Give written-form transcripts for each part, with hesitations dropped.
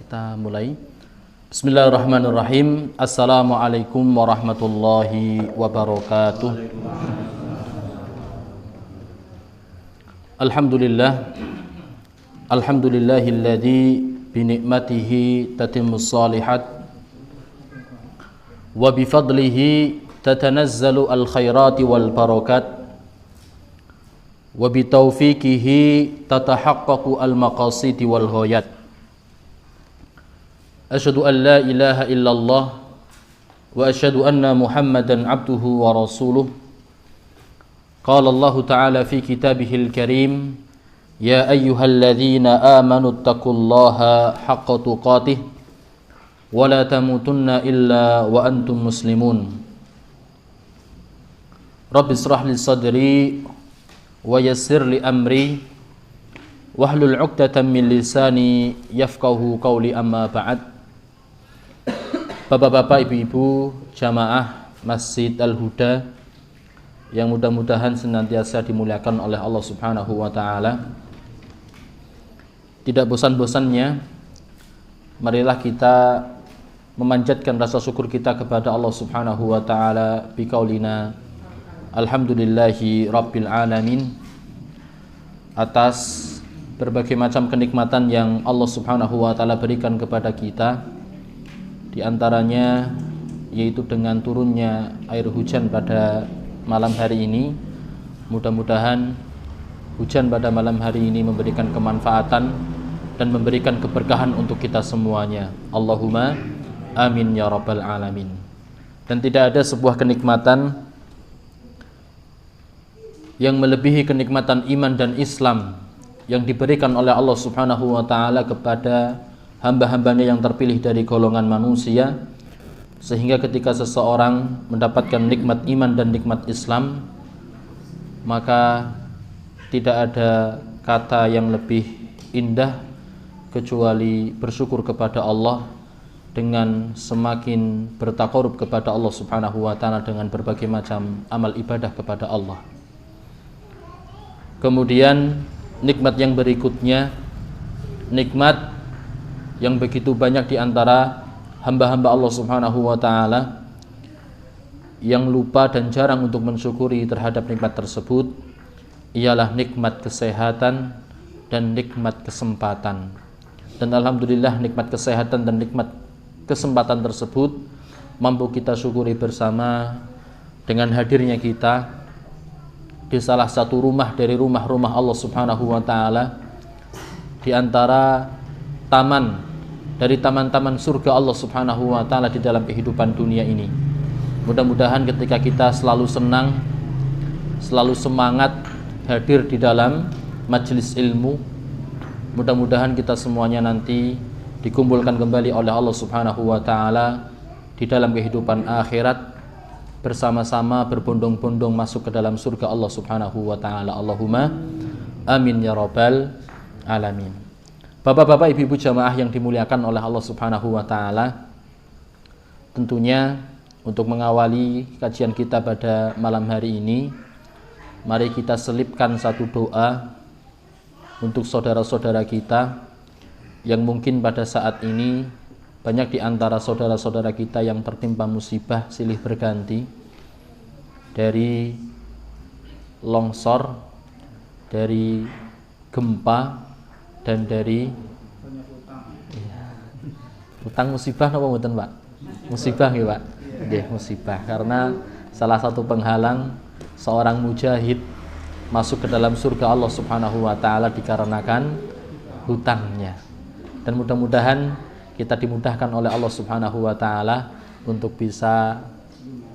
kita mulai. Bismillahirrahmanirrahim. Assalamualaikum warahmatullahi wabarakatuh. Alhamdulillahilladzi binikmatihi tatimmus salihat wa bifadlihi tatanazzalu al-khairati wal barakat wa bitaufiqihi tatahaqqaqu al-maqasidi wal ghayat. Asyhadu an la ilaha illallah wa asyhadu anna Muhammadan abduhu wa rasuluh. Qala Allah Ta'ala fi kitabihil karim, ya ayyuhalladzina amanu taqullaha haqqa tuqatih wa la tamutunna illa wa antum muslimun. Rabbi israh li sadri wa yassir li amri wahlul 'uqdatam min lisani yafqahu qawli, amma ba'd. Bapak-bapak, ibu-ibu, jamaah Masjid Al-Huda yang mudah-mudahan senantiasa dimuliakan oleh Allah Subhanahu wa taala. Tidak bosan-bosannya marilah kita memanjatkan rasa syukur kita kepada Allah Subhanahu wa taala biqaulina alhamdulillahi rabbil alamin, atas berbagai macam kenikmatan yang Allah Subhanahu wa taala berikan kepada kita. Di antaranya yaitu dengan turunnya air hujan pada malam hari ini. Mudah-mudahan hujan pada malam hari ini memberikan kemanfaatan dan memberikan keberkahan untuk kita semuanya. Allahumma amin ya rabbal alamin. Dan tidak ada sebuah kenikmatan yang melebihi kenikmatan iman dan Islam yang diberikan oleh Allah Subhanahu wa taala kepada hamba-hambanya yang terpilih dari golongan manusia, sehingga ketika seseorang mendapatkan nikmat iman dan nikmat Islam, maka tidak ada kata yang lebih indah kecuali bersyukur kepada Allah dengan semakin bertaqarrub kepada Allah Subhanahu wa taala dengan berbagai macam amal ibadah kepada Allah. Kemudian nikmat yang berikutnya, nikmat yang begitu banyak di antara hamba-hamba Allah Subhanahu wa taala yang lupa dan jarang untuk mensyukuri terhadap nikmat tersebut, ialah nikmat kesehatan dan nikmat kesempatan. Dan alhamdulillah nikmat kesehatan dan nikmat kesempatan tersebut mampu kita syukuri bersama dengan hadirnya kita di salah satu rumah dari rumah-rumah Allah Subhanahu wa taala, di antara taman dari taman-taman surga Allah Subhanahu wa taala di dalam kehidupan dunia ini. Mudah-mudahan ketika kita selalu senang, selalu semangat hadir di dalam majelis ilmu, mudah-mudahan kita semuanya nanti dikumpulkan kembali oleh Allah Subhanahu wa taala di dalam kehidupan akhirat, bersama-sama berbondong-bondong masuk ke dalam surga Allah Subhanahu wa taala. Allahumma amin ya rabbal alamin. Bapak-bapak, ibu-ibu jamaah yang dimuliakan oleh Allah Subhanahu wa taala, tentunya untuk mengawali kajian kita pada malam hari ini, mari kita selipkan satu doa untuk saudara-saudara kita yang mungkin pada saat ini banyak di antara saudara-saudara kita yang tertimpa musibah silih berganti, dari longsor, dari gempa, dan dari utang. Musibah napa mboten, Pak? Musibah nggih, Pak? Nggih, musibah. Karena salah satu penghalang seorang mujahid masuk ke dalam surga Allah Subhanahu wa taala dikarenakan hutangnya. Dan mudah-mudahan kita dimudahkan oleh Allah Subhanahu wa taala untuk bisa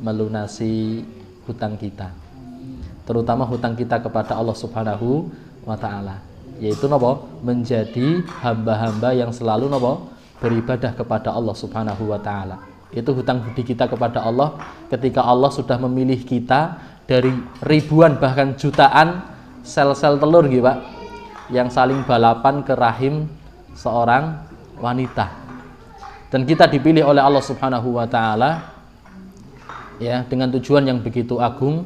melunasi hutang kita, terutama hutang kita kepada Allah Subhanahu wa taala, yaitu napa? Menjadi hamba-hamba yang selalu napa? Beribadah kepada Allah Subhanahu wa taala. Itu hutang budi kita kepada Allah ketika Allah sudah memilih kita dari ribuan bahkan jutaan sel-sel telur gitu, Pak, yang saling balapan ke rahim seorang wanita. Dan kita dipilih oleh Allah Subhanahu wa taala ya dengan tujuan yang begitu agung.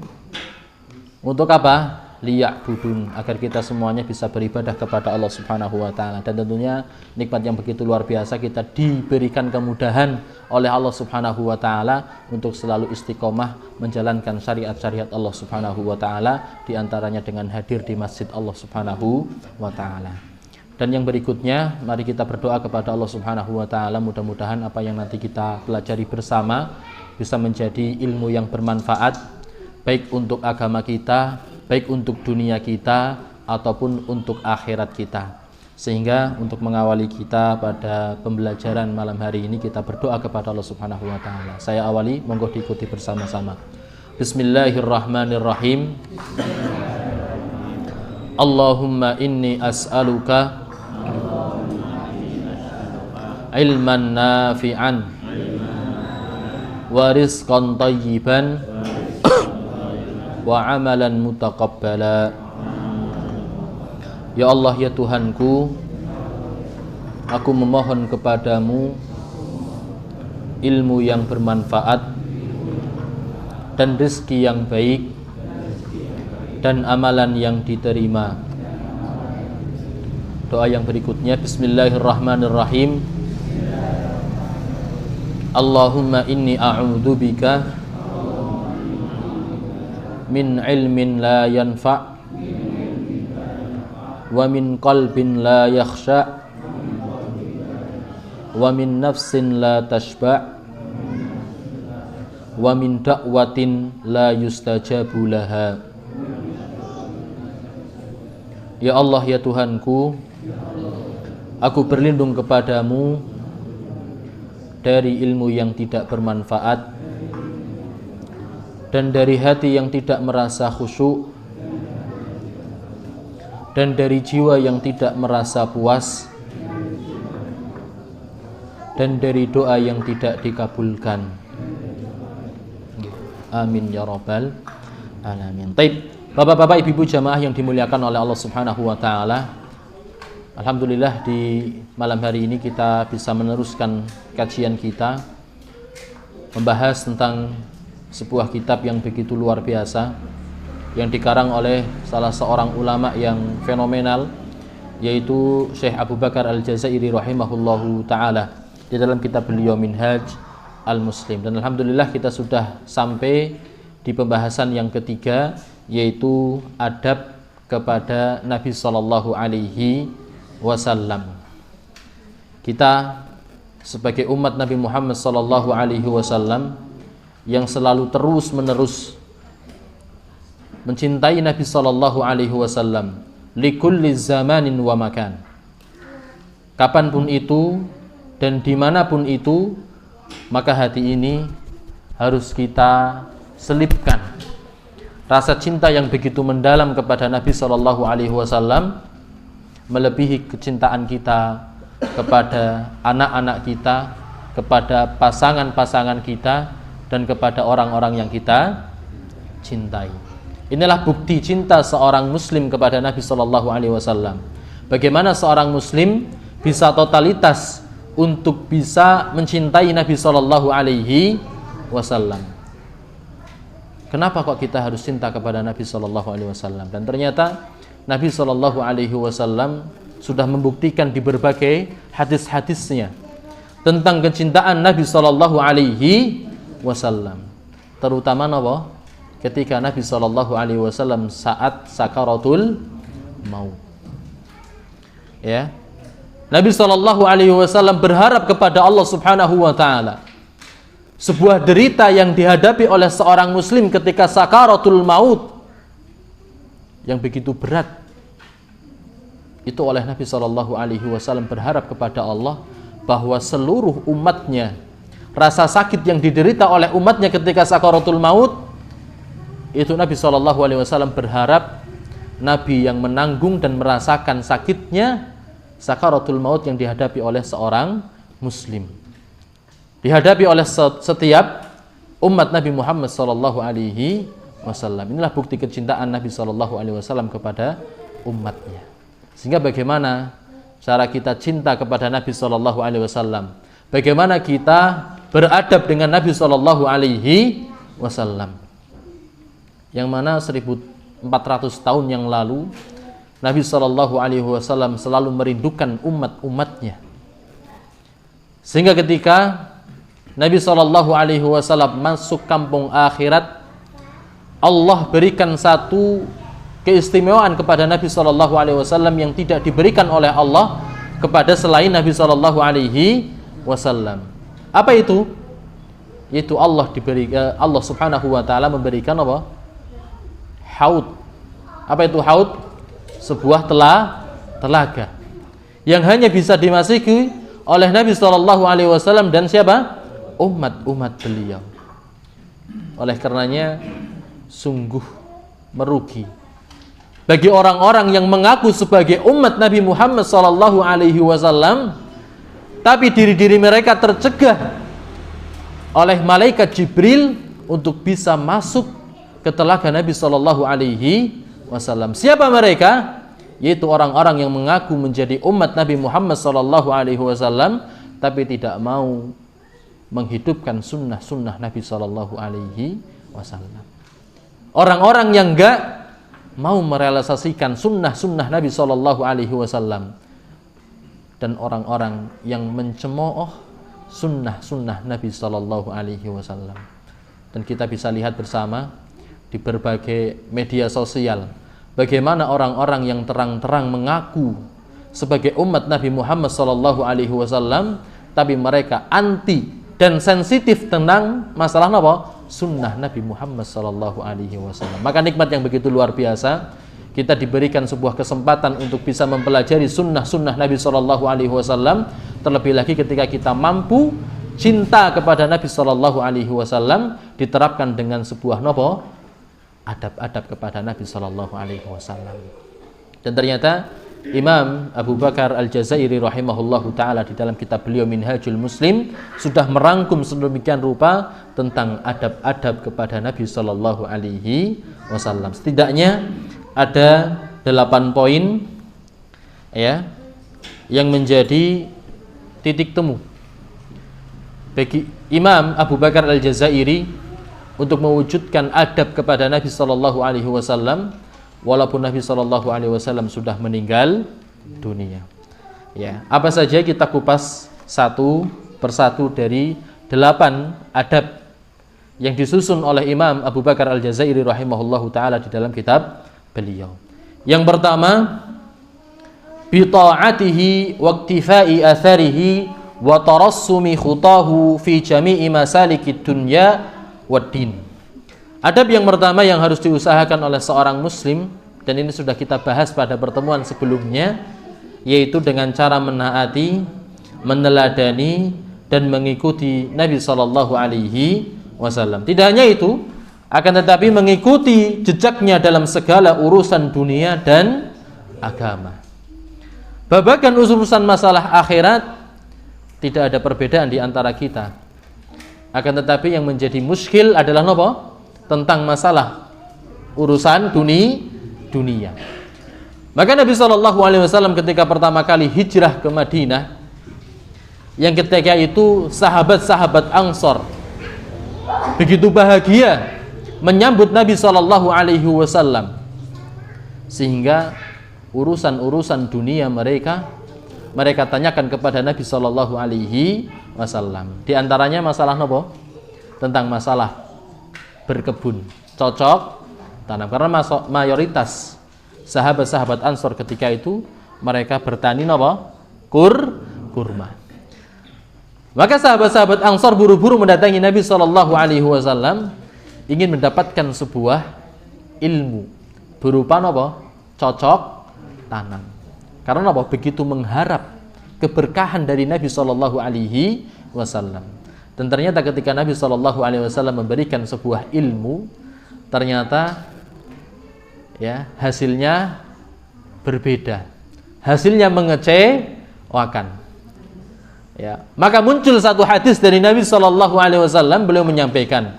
Untuk apa? liya'budun, agar kita semuanya bisa beribadah kepada Allah Subhanahu wa taala. Dan tentunya nikmat yang begitu luar biasa, kita diberikan kemudahan oleh Allah Subhanahu wa taala untuk selalu istiqomah menjalankan syariat-syariat Allah Subhanahu wa taala, di antaranya dengan hadir di masjid Allah Subhanahu wa taala. Dan yang berikutnya, mari kita berdoa kepada Allah Subhanahu wa taala, mudah-mudahan apa yang nanti kita pelajari bersama bisa menjadi ilmu yang bermanfaat, baik untuk agama kita, baik untuk dunia kita, ataupun untuk akhirat kita. Sehingga untuk mengawali kita pada pembelajaran malam hari ini, kita berdoa kepada Allah Subhanahu wa taala. Saya awali, monggo diikuti bersama-sama. Bismillahirrahmanirrahim. Allahumma inni as'aluka ilman nafi'an wa rizqan tayyiban wa amalan mutaqabbala. Ya Allah, ya Tuhanku, aku memohon kepadamu ilmu yang bermanfaat dan rezeki yang baik dan amalan yang diterima. Doa yang berikutnya, Bismillahirrahmanirrahim. Allahumma inni a'udzubika min ilmin la yanfa' wa min qalbin la yakhsha' wa min nafsin la tashba' wa min da'watin la yustajabu laha. Ya Allah, ya Tuhanku, aku berlindung kepadamu dari ilmu yang tidak bermanfaat dan dari hati yang tidak merasa khusyuk dan dari jiwa yang tidak merasa puas dan dari doa yang tidak dikabulkan. Amin ya rabbal alamin. Taib, Bapak-bapak, ibu-ibu jamaah yang dimuliakan oleh Allah Subhanahu wa taala, alhamdulillah di malam hari ini kita bisa meneruskan kajian kita membahas tentang sebuah kitab yang begitu luar biasa yang dikarang oleh salah seorang ulama yang fenomenal, yaitu Syekh Abu Bakar Al-Jazairi rahimahullahu ta'ala, di dalam kitab beliau Minhaj Al-Muslim. Dan alhamdulillah kita sudah sampai di pembahasan yang ketiga, yaitu adab kepada Nabi Sallallahu Alaihi Wasallam. Kita sebagai umat Nabi Muhammad Sallallahu Alaihi Wasallam yang selalu terus menerus mencintai Nabi Sallallahu Alaihi Wasallam likulli zamanin wa makan, kapanpun itu dan dimanapun itu, maka hati ini harus kita selipkan rasa cinta yang begitu mendalam kepada Nabi Sallallahu Alaihi Wasallam, melebihi kecintaan kita kepada anak-anak kita, kepada pasangan-pasangan kita, dan kepada orang-orang yang kita cintai. Inilah bukti cinta seorang muslim kepada Nabi Sallallahu Alaihi Wasallam. Bagaimana seorang muslim bisa totalitas untuk bisa mencintai Nabi Sallallahu Alaihi Wasallam. Kenapa kok kita harus cinta kepada Nabi Sallallahu Alaihi Wasallam? Dan ternyata Nabi Sallallahu Alaihi Wasallam sudah membuktikan di berbagai hadis-hadisnya tentang kecintaan Nabi Sallallahu Alaihi Wasallam. Terutama apa? Ketika Nabi Sallallahu Alaihi Wasallam saat sakaratul maut. Ya, Nabi Sallallahu Alaihi Wasallam berharap kepada Allah Subhanahu Wa Taala. Sebuah derita yang dihadapi oleh seorang muslim ketika sakaratul maut yang begitu berat, itu oleh Nabi Sallallahu Alaihi Wasallam berharap kepada Allah bahwa seluruh umatnya, rasa sakit yang diderita oleh umatnya ketika sakaratul maut, itu Nabi Sallallahu Alaihi Wasallam berharap Nabi yang menanggung dan merasakan sakitnya sakaratul maut yang dihadapi oleh seorang muslim, dihadapi oleh setiap umat Nabi Muhammad Sallallahu Alaihi Wasallam. Inilah bukti kecintaan Nabi Sallallahu Alaihi Wasallam kepada umatnya. Sehingga bagaimana cara kita cinta kepada Nabi Sallallahu Alaihi Wasallam? Bagaimana kita beradab dengan Nabi Sallallahu Alaihi Wasallam? Yang mana 1000 400 tahun yang lalu, Nabi SAW selalu merindukan umat-umatnya. Sehingga ketika Nabi SAW masuk kampung akhirat, Allah berikan satu keistimewaan kepada Nabi SAW yang tidak diberikan oleh Allah kepada selain Nabi SAW. Apa itu? Yaitu Allah Subhanahu wa taala memberikan apa? Haud. Apa itu haud? Sebuah telaga yang hanya bisa dimasuki oleh Nabi SAW dan siapa? Umat-umat beliau. Oleh karenanya sungguh merugi bagi orang-orang yang mengaku sebagai umat Nabi Muhammad SAW, tapi diri-diri mereka tercegah oleh malaikat Jibril untuk bisa masuk ke telaga Nabi SAW. Siapa mereka? Yaitu orang-orang yang mengaku menjadi umat Nabi Muhammad SAW, tapi tidak mau menghidupkan sunnah-sunnah Nabi SAW. Orang-orang yang enggak mau merealisasikan sunnah-sunnah Nabi SAW, dan orang-orang yang mencemooh sunnah-sunnah Nabi SAW. Dan kita bisa lihat bersama di berbagai media sosial bagaimana orang-orang yang terang-terang mengaku sebagai umat Nabi Muhammad SAW, tapi mereka anti dan sensitif tentang masalah apa? Sunnah Nabi Muhammad SAW. Maka nikmat yang begitu luar biasa, kita diberikan sebuah kesempatan untuk bisa mempelajari sunnah-sunnah Nabi SAW. Terlebih lagi ketika kita mampu cinta kepada Nabi SAW diterapkan dengan sebuah adab-adab kepada Nabi SAW. Dan ternyata Imam Abu Bakar Al-Jazairi rahimahullahu ta'ala di dalam kitab beliau Minhajul Muslim sudah merangkum sedemikian rupa tentang adab-adab kepada Nabi SAW. Setidaknya ada 8 poin ya yang menjadi titik temu bagi Imam Abu Bakar Al-Jazairi untuk mewujudkan adab kepada Nabi SAW walaupun Nabi SAW sudah meninggal dunia. Ya, apa saja kita kupas satu persatu dari 8 adab yang disusun oleh Imam Abu Bakar Al-Jazairi rahimahullahu ta'ala di dalam kitab beliau. Yang pertama, bi ta'atihi wa iktifai atharihi wa tarassumi khutahu fi jami'i masalikid dunya wad din. Adab yang pertama yang harus diusahakan oleh seorang muslim, dan ini sudah kita bahas pada pertemuan sebelumnya, yaitu dengan cara menaati, meneladani dan mengikuti Nabi SAW. Tidak hanya itu, akan tetapi mengikuti jejaknya dalam segala urusan dunia dan agama. Babagan urusan masalah akhirat tidak ada perbedaan di antara kita. Akan tetapi yang menjadi muskil adalah apa? Tentang masalah urusan dunia. Maka Nabi SAW ketika pertama kali hijrah ke Madinah, yang ketika itu sahabat-sahabat Ansor begitu bahagia menyambut Nabi SAW, sehingga urusan-urusan dunia mereka tanyakan kepada Nabi SAW. Di antaranya masalah apa? Tentang masalah berkebun, cocok tanam, karena mayoritas sahabat-sahabat Ansor ketika itu mereka bertani apa? Kurma. Maka sahabat-sahabat Ansor buru-buru mendatangi Nabi SAW ingin mendapatkan sebuah ilmu berupa apa? Cocok tanam. Karena apa? Begitu mengharap keberkahan dari Nabi SAW. Dan ternyata ketika Nabi SAW memberikan sebuah ilmu, ternyata ya hasilnya berbeda. Hasilnya mengecewakan. Ya, maka muncul satu hadis dari Nabi SAW, beliau menyampaikan,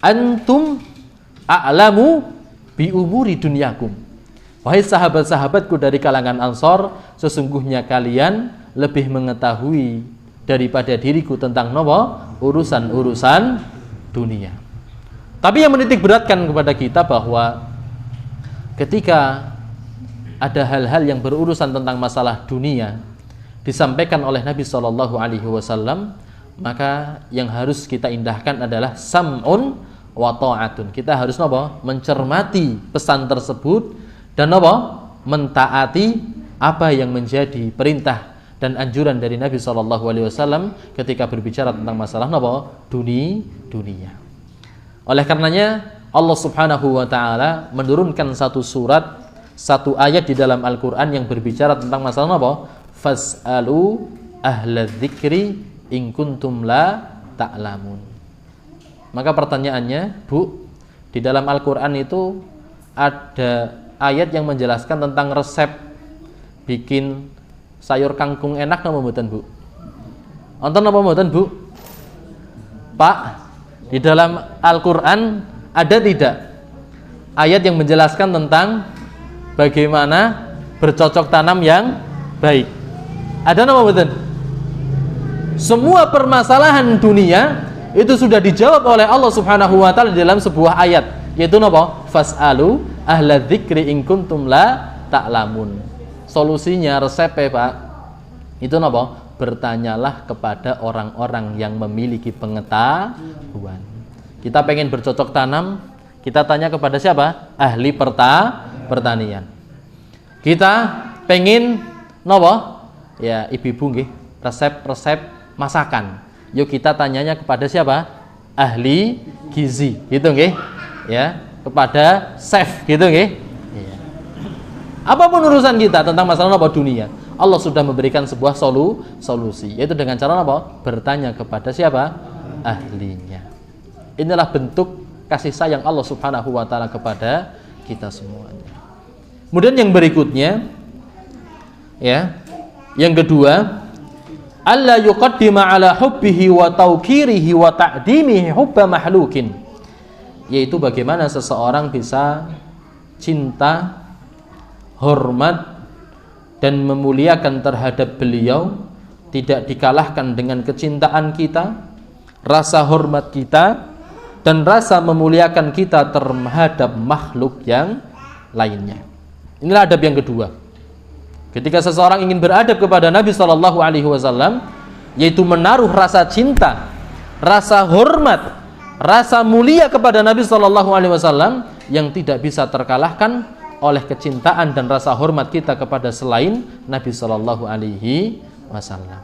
antum a'lamu bi umuri dunyakum. Wahai sahabat-sahabatku dari kalangan Ansor, sesungguhnya kalian lebih mengetahui daripada diriku tentang urusan-urusan dunia. Tapi yang menitik beratkan kepada kita bahwa ketika ada hal-hal yang berurusan tentang masalah dunia disampaikan oleh Nabi Shallallahu Alaihi Wasallam, maka yang harus kita indahkan adalah sam'un wa ta'atun. Kita harus mencermati pesan tersebut dan mentaati apa yang menjadi perintah dan anjuran dari Nabi Shallallahu Alaihi Wasallam ketika berbicara tentang masalah dunia. Oleh karenanya Allah Subhanahu Wa Taala menurunkan satu ayat di dalam Al-Quran yang berbicara tentang masalah fas'alu ahla dzikri in kuntum la ta'lamun. Maka pertanyaannya, Bu, di dalam Al-Quran itu ada ayat yang menjelaskan tentang resep bikin sayur kangkung enak napa mboten, Bu? Wonten napa mboten, Bu? Pak, di dalam Al-Quran ada tidak ayat yang menjelaskan tentang bagaimana bercocok tanam yang baik? Ada napa mboten? Semua permasalahan dunia itu sudah dijawab oleh Allah Subhanahu wa taala di dalam sebuah ayat, yaitu napa? Fas'alu ahla dzikri in kuntum la ta'lamun. Solusinya, resepnya, Pak, itu napa? Bertanyalah kepada orang-orang yang memiliki pengetahuan. Kita pengen bercocok tanam, kita tanya kepada siapa? Ahli pertanian. Kita pengen napa? Ya, ibu-ibu nggih, resep-resep masakan. Yuk kita tanyanya kepada siapa? Ahli gizi, gitu nggih. Ya, kepada chef, gitu nggih. Ya. Apapun urusan kita tentang masalah dunia, Allah sudah memberikan sebuah solusi, yaitu dengan cara bertanya kepada siapa? Ahlinya. Inilah bentuk kasih sayang Allah Subhanahu wa taala kepada kita semuanya. Kemudian yang berikutnya, ya, yang kedua, alla yuqaddima ala hubbihi wa tawqirihi wa ta'dimihi hubba mahlukin, yaitu bagaimana seseorang bisa cinta, hormat dan memuliakan terhadap beliau tidak dikalahkan dengan kecintaan kita, rasa hormat kita dan rasa memuliakan kita terhadap makhluk yang lainnya. Inilah adab yang kedua. Ketika seseorang ingin beradab kepada Nabi Shallallahu Alaihi Wasallam, yaitu menaruh rasa cinta, rasa hormat, rasa mulia kepada Nabi Shallallahu Alaihi Wasallam yang tidak bisa terkalahkan oleh kecintaan dan rasa hormat kita kepada selain Nabi Shallallahu Alaihi Wasallam.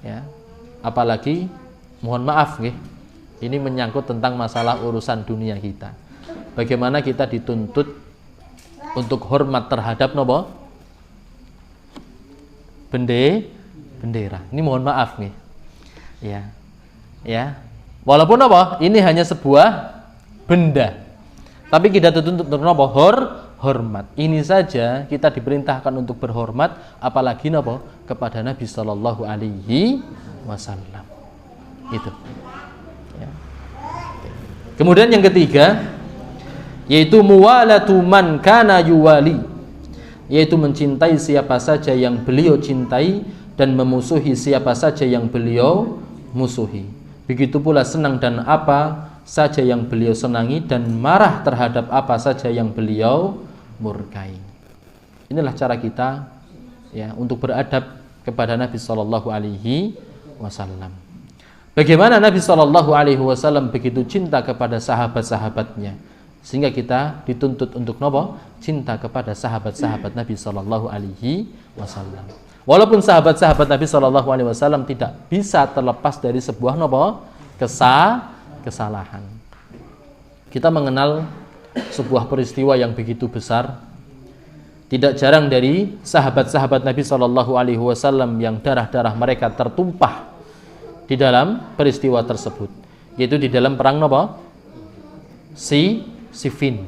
Ya, apalagi mohon maaf, ini menyangkut tentang masalah urusan dunia kita. Bagaimana kita dituntut untuk hormat terhadap bendera. Ini mohon maaf nih. Ya. Walaupun ini hanya sebuah benda. Tapi kita dituntut untuk hormat. Ini saja kita diperintahkan untuk berhormat, apalagi kepada Nabi Sallallahu Alaihi Wasallam. Itu. Ya. Kemudian yang ketiga, yaitu muwalatu man kana yuwali, yaitu mencintai siapa saja yang beliau cintai dan memusuhi siapa saja yang beliau musuhi. Begitu pula senang dan apa saja yang beliau senangi dan marah terhadap apa saja yang beliau murkai. Inilah cara kita, ya, untuk beradab kepada Nabi Sallallahu Alaihi Wasallam. Bagaimana Nabi Sallallahu Alaihi Wasallam begitu cinta kepada sahabat-sahabatnya, sehingga kita dituntut untuk cinta kepada sahabat-sahabat Nabi Sallallahu Alaihi Wasallam. Walaupun sahabat-sahabat Nabi Sallallahu Alaihi Wasallam tidak bisa terlepas dari sebuah kesalahan. Kita mengenal sebuah peristiwa yang begitu besar. Tidak jarang dari sahabat-sahabat Nabi Sallallahu Alaihi Wasallam yang darah-darah mereka tertumpah di dalam peristiwa tersebut, yaitu di dalam perang Siffin.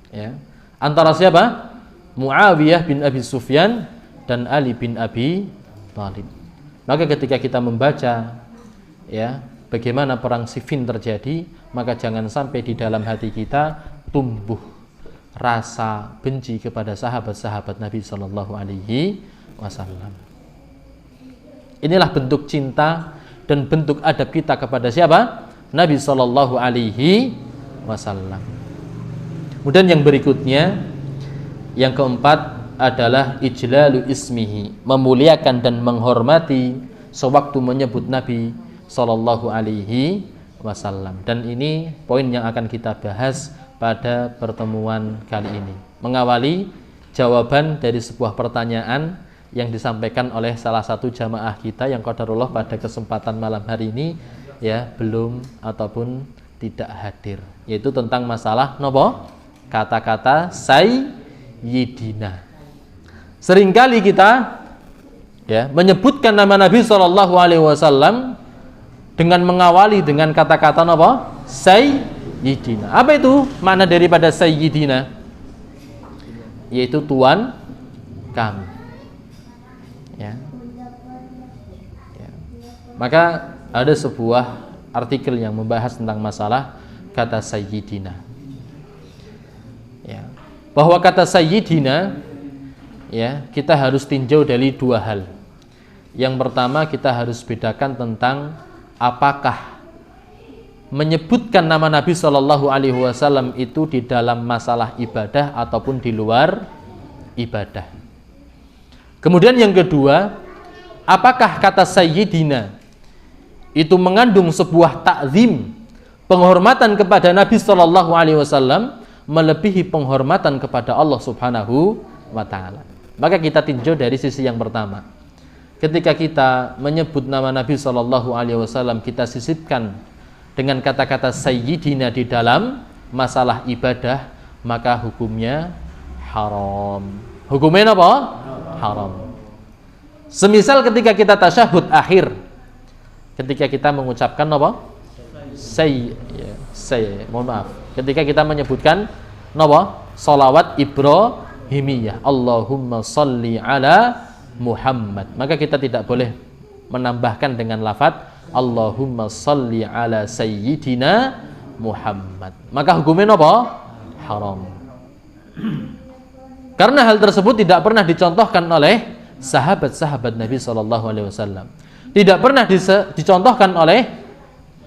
Ya. Antara siapa? Muawiyah bin Abi Sufyan dan Ali bin Abi Thalib. Maka ketika kita membaca, ya, bagaimana perang Siffin terjadi, maka jangan sampai di dalam hati kita tumbuh rasa benci kepada sahabat-sahabat Nabi Sallallahu Alaihi Wasallam. Inilah bentuk cinta dan bentuk adab kita kepada siapa? Nabi Sallallahu Alaihi Wasallam. Kemudian yang berikutnya, yang keempat adalah ijlalu ismihi, memuliakan dan menghormati sewaktu menyebut Nabi sallallahu alaihi wasallam. Dan ini poin yang akan kita bahas pada pertemuan kali ini, mengawali jawaban dari sebuah pertanyaan yang disampaikan oleh salah satu jamaah kita yang qadarullah pada kesempatan malam hari ini ya belum ataupun tidak hadir, yaitu tentang masalah nopo kata-kata sayyidina. Seringkali kita ya menyebutkan nama Nabi sallallahu alaihi wasallam dengan mengawali dengan kata-kata nopo sayyidina. Apa itu makna daripada sayyidina? Yaitu tuan kami. Ya. Maka ada sebuah artikel yang membahas tentang masalah kata sayyidina. Ya. Bahwa kata sayyidina ya, kita harus tinjau dari dua hal. Yang pertama, kita harus bedakan tentang apakah menyebutkan nama Nabi Shallallahu Alaihi Wasallam itu di dalam masalah ibadah ataupun di luar ibadah. Kemudian yang kedua, apakah kata sayyidina itu mengandung sebuah takzim, penghormatan kepada Nabi Shallallahu Alaihi Wasallam melebihi penghormatan kepada Allah Subhanahu wa Ta'ala. Maka kita tinjau dari sisi yang pertama. Ketika kita menyebut nama Nabi Shallallahu Alaihi Wasallam, kita sisipkan dengan kata-kata sayyidina di dalam masalah ibadah, maka hukumnya haram. Hukumnya apa? Haram. Semisal ketika kita tasyahud akhir, ketika kita mengucapkan apa? Mohon maaf. Ketika kita menyebutkan apa? Salawat Ibrahimiyah, Allahumma salli ala Muhammad, maka kita tidak boleh menambahkan dengan lafadz Allahumma salli ala sayyidina Muhammad. Maka hukumnya apa? Haram. Karena hal tersebut tidak pernah dicontohkan oleh sahabat-sahabat Nabi Shallallahu Alaihi Wasallam. Tidak pernah dicontohkan oleh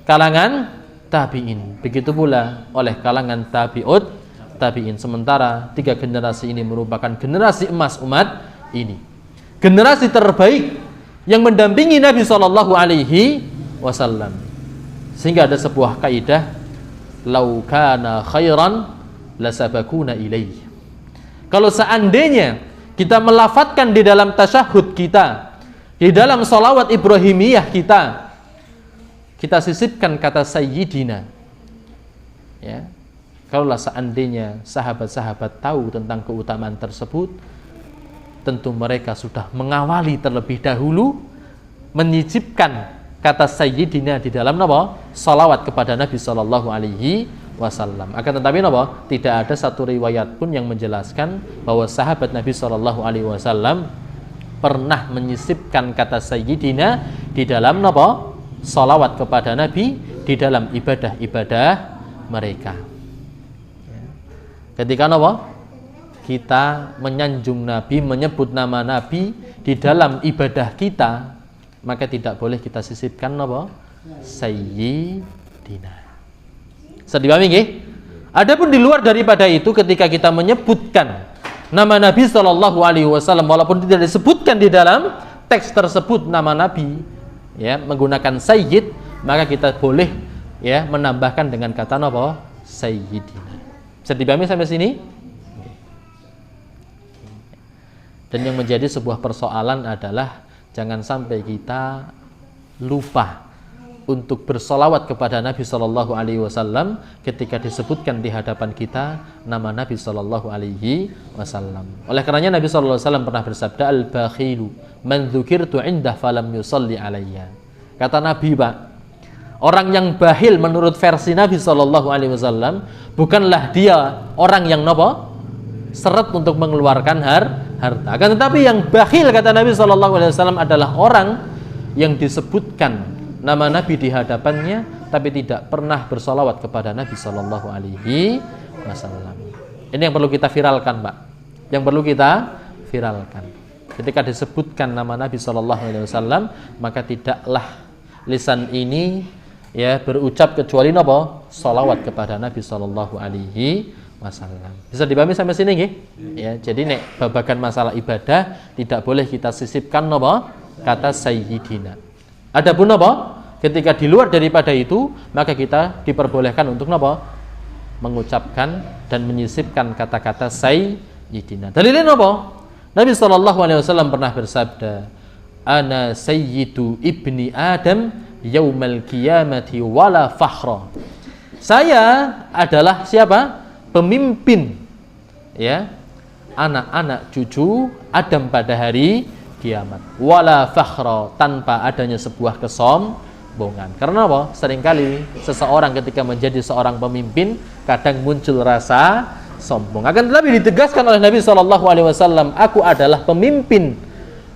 kalangan tabi'in. Begitu pula oleh kalangan tabi'in. Sementara tiga generasi ini merupakan generasi emas umat ini, generasi terbaik yang mendampingi Nabi Shallallahu Alaihi Wasallam. Sehingga ada sebuah kaidah, lau kana khairan lasabakuna ilaih. Kalau seandainya kita melafatkan di dalam tasyahud kita, di dalam salawat Ibrahimiyah kita sisipkan kata sayyidina. Ya. Kalaulah seandainya sahabat-sahabat tahu tentang keutamaan tersebut, tentu mereka sudah mengawali terlebih dahulu menyisipkan kata sayyidina di dalam apa? Salawat kepada Nabi Sallallahu Alaihi Wasallam. Akan tetapi apa? Tidak ada satu riwayat pun yang menjelaskan bahwa sahabat Nabi Sallallahu Alaihi Wasallam pernah menyisipkan kata sayyidina di dalam apa? Salawat kepada Nabi di dalam ibadah-ibadah mereka. Ketika apa? Kita menyanjung Nabi, menyebut nama Nabi di dalam ibadah kita, maka tidak boleh kita sisipkan apa? Sayyidina. Bisa dipahami nggih? Adapun di luar daripada itu, ketika kita menyebutkan nama Nabi Shallallahu Alaihi Wasallam, walaupun tidak disebutkan di dalam teks tersebut nama Nabi, ya menggunakan sayyid, maka kita boleh ya menambahkan dengan kata apa? Sayyidina. Bisa dipahami sampai sini? Dan yang menjadi sebuah persoalan adalah jangan sampai kita lupa untuk bersolawat kepada Nabi Shallallahu Alaihi Wasallam ketika disebutkan di hadapan kita nama Nabi Shallallahu Alaihi Wasallam. Oleh karenanya Nabi Shallallahu Alaihi Wasallam pernah bersabda, al-bakhilu man dzukirtu indah falam yusalli alayya. Kata Nabi, Pak, orang yang bakhil menurut versi Nabi Shallallahu Alaihi Wasallam bukanlah dia orang yang seret untuk mengeluarkan harta. Akan tetapi yang bakhil, kata Nabi Shallallahu Alaihi Wasallam, adalah orang yang disebutkan nama Nabi di hadapannya tapi tidak pernah bersolawat kepada Nabi Shallallahu Alaihi Wasallam. Ini yang perlu kita viralkan, Pak. Yang perlu kita viralkan. Ketika disebutkan nama Nabi Shallallahu Alaihi Wasallam, maka tidaklah lisan ini ya berucap kecuali apa? Salawat kepada Nabi Shallallahu Alaihi wasallam. Bisa dipahami sampai sini nggih? Ya, jadi nek babagan masalah ibadah tidak boleh kita sisipkan napa? Kata sayyidina. Adapun napa? Ketika di luar daripada itu, maka kita diperbolehkan untuk napa? Mengucapkan dan menyisipkan kata-kata sayyidina. Dalilnya napa? Nabi SAW pernah bersabda, "Ana sayyidu ibni Adam yaumal qiyamati wala fakhra." Saya adalah siapa? Pemimpin ya anak-anak cucu Adam pada hari kiamat. Wala fakhra, tanpa adanya sebuah kesombongan. Karena apa? Seringkali seseorang ketika menjadi seorang pemimpin kadang muncul rasa sombong. Akan tetapi ditegaskan oleh Nabi SAW, aku adalah pemimpin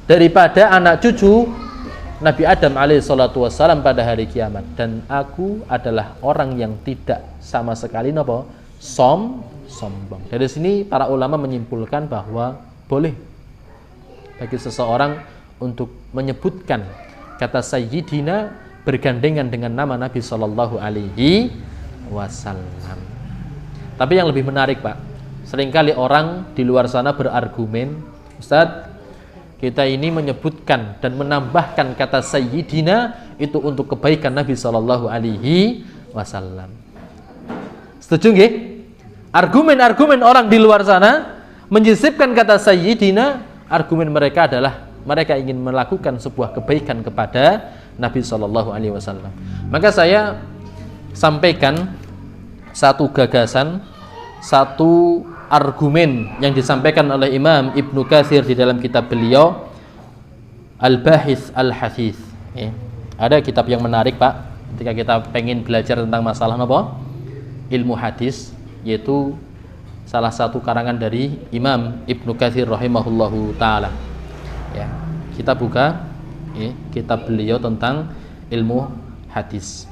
daripada anak cucu Nabi Adam alaihissalam pada hari kiamat, dan aku adalah orang yang tidak sama sekali sombong. Dari sini para ulama menyimpulkan bahwa boleh bagi seseorang untuk menyebutkan kata sayyidina bergandengan dengan nama Nabi Shallallahu Alaihi Wasallam. Tapi yang lebih menarik, Pak, seringkali orang di luar sana berargumen, Ustadz, kita ini menyebutkan dan menambahkan kata sayyidina itu untuk kebaikan Nabi Shallallahu Alaihi Wasallam. Setuju nggih? Argumen-argumen orang di luar sana menyisipkan kata sayyidina, argumen mereka adalah mereka ingin melakukan sebuah kebaikan kepada Nabi Shallallahu Alaihi Wasallam. Maka saya sampaikan satu gagasan, satu argumen yang disampaikan oleh Imam Ibnu Katsir di dalam kitab beliau Al-Bahits Al-Hatsits. Ada kitab yang menarik, Pak, ketika kita pengen belajar tentang masalah apa? Ilmu hadis, yaitu salah satu karangan dari Imam Ibnu Katsir rahimahullahu taala. Ya, kita buka kitab beliau tentang ilmu hadis.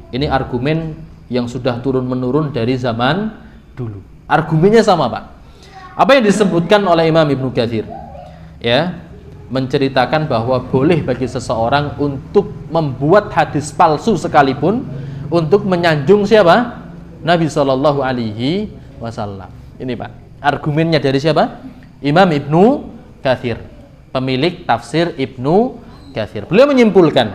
Ini argumen yang sudah turun-menurun dari zaman dulu. Argumennya sama, Pak. Apa yang disebutkan oleh Imam Ibnu Katsir? Ya, menceritakan bahwa boleh bagi seseorang untuk membuat hadis palsu sekalipun untuk menyanjung siapa? Nabi Shallallahu Alaihi Wasallam. Ini, Pak, argumennya dari siapa? Imam Ibnu Katsir, pemilik tafsir Ibnu Katsir. Beliau menyimpulkan,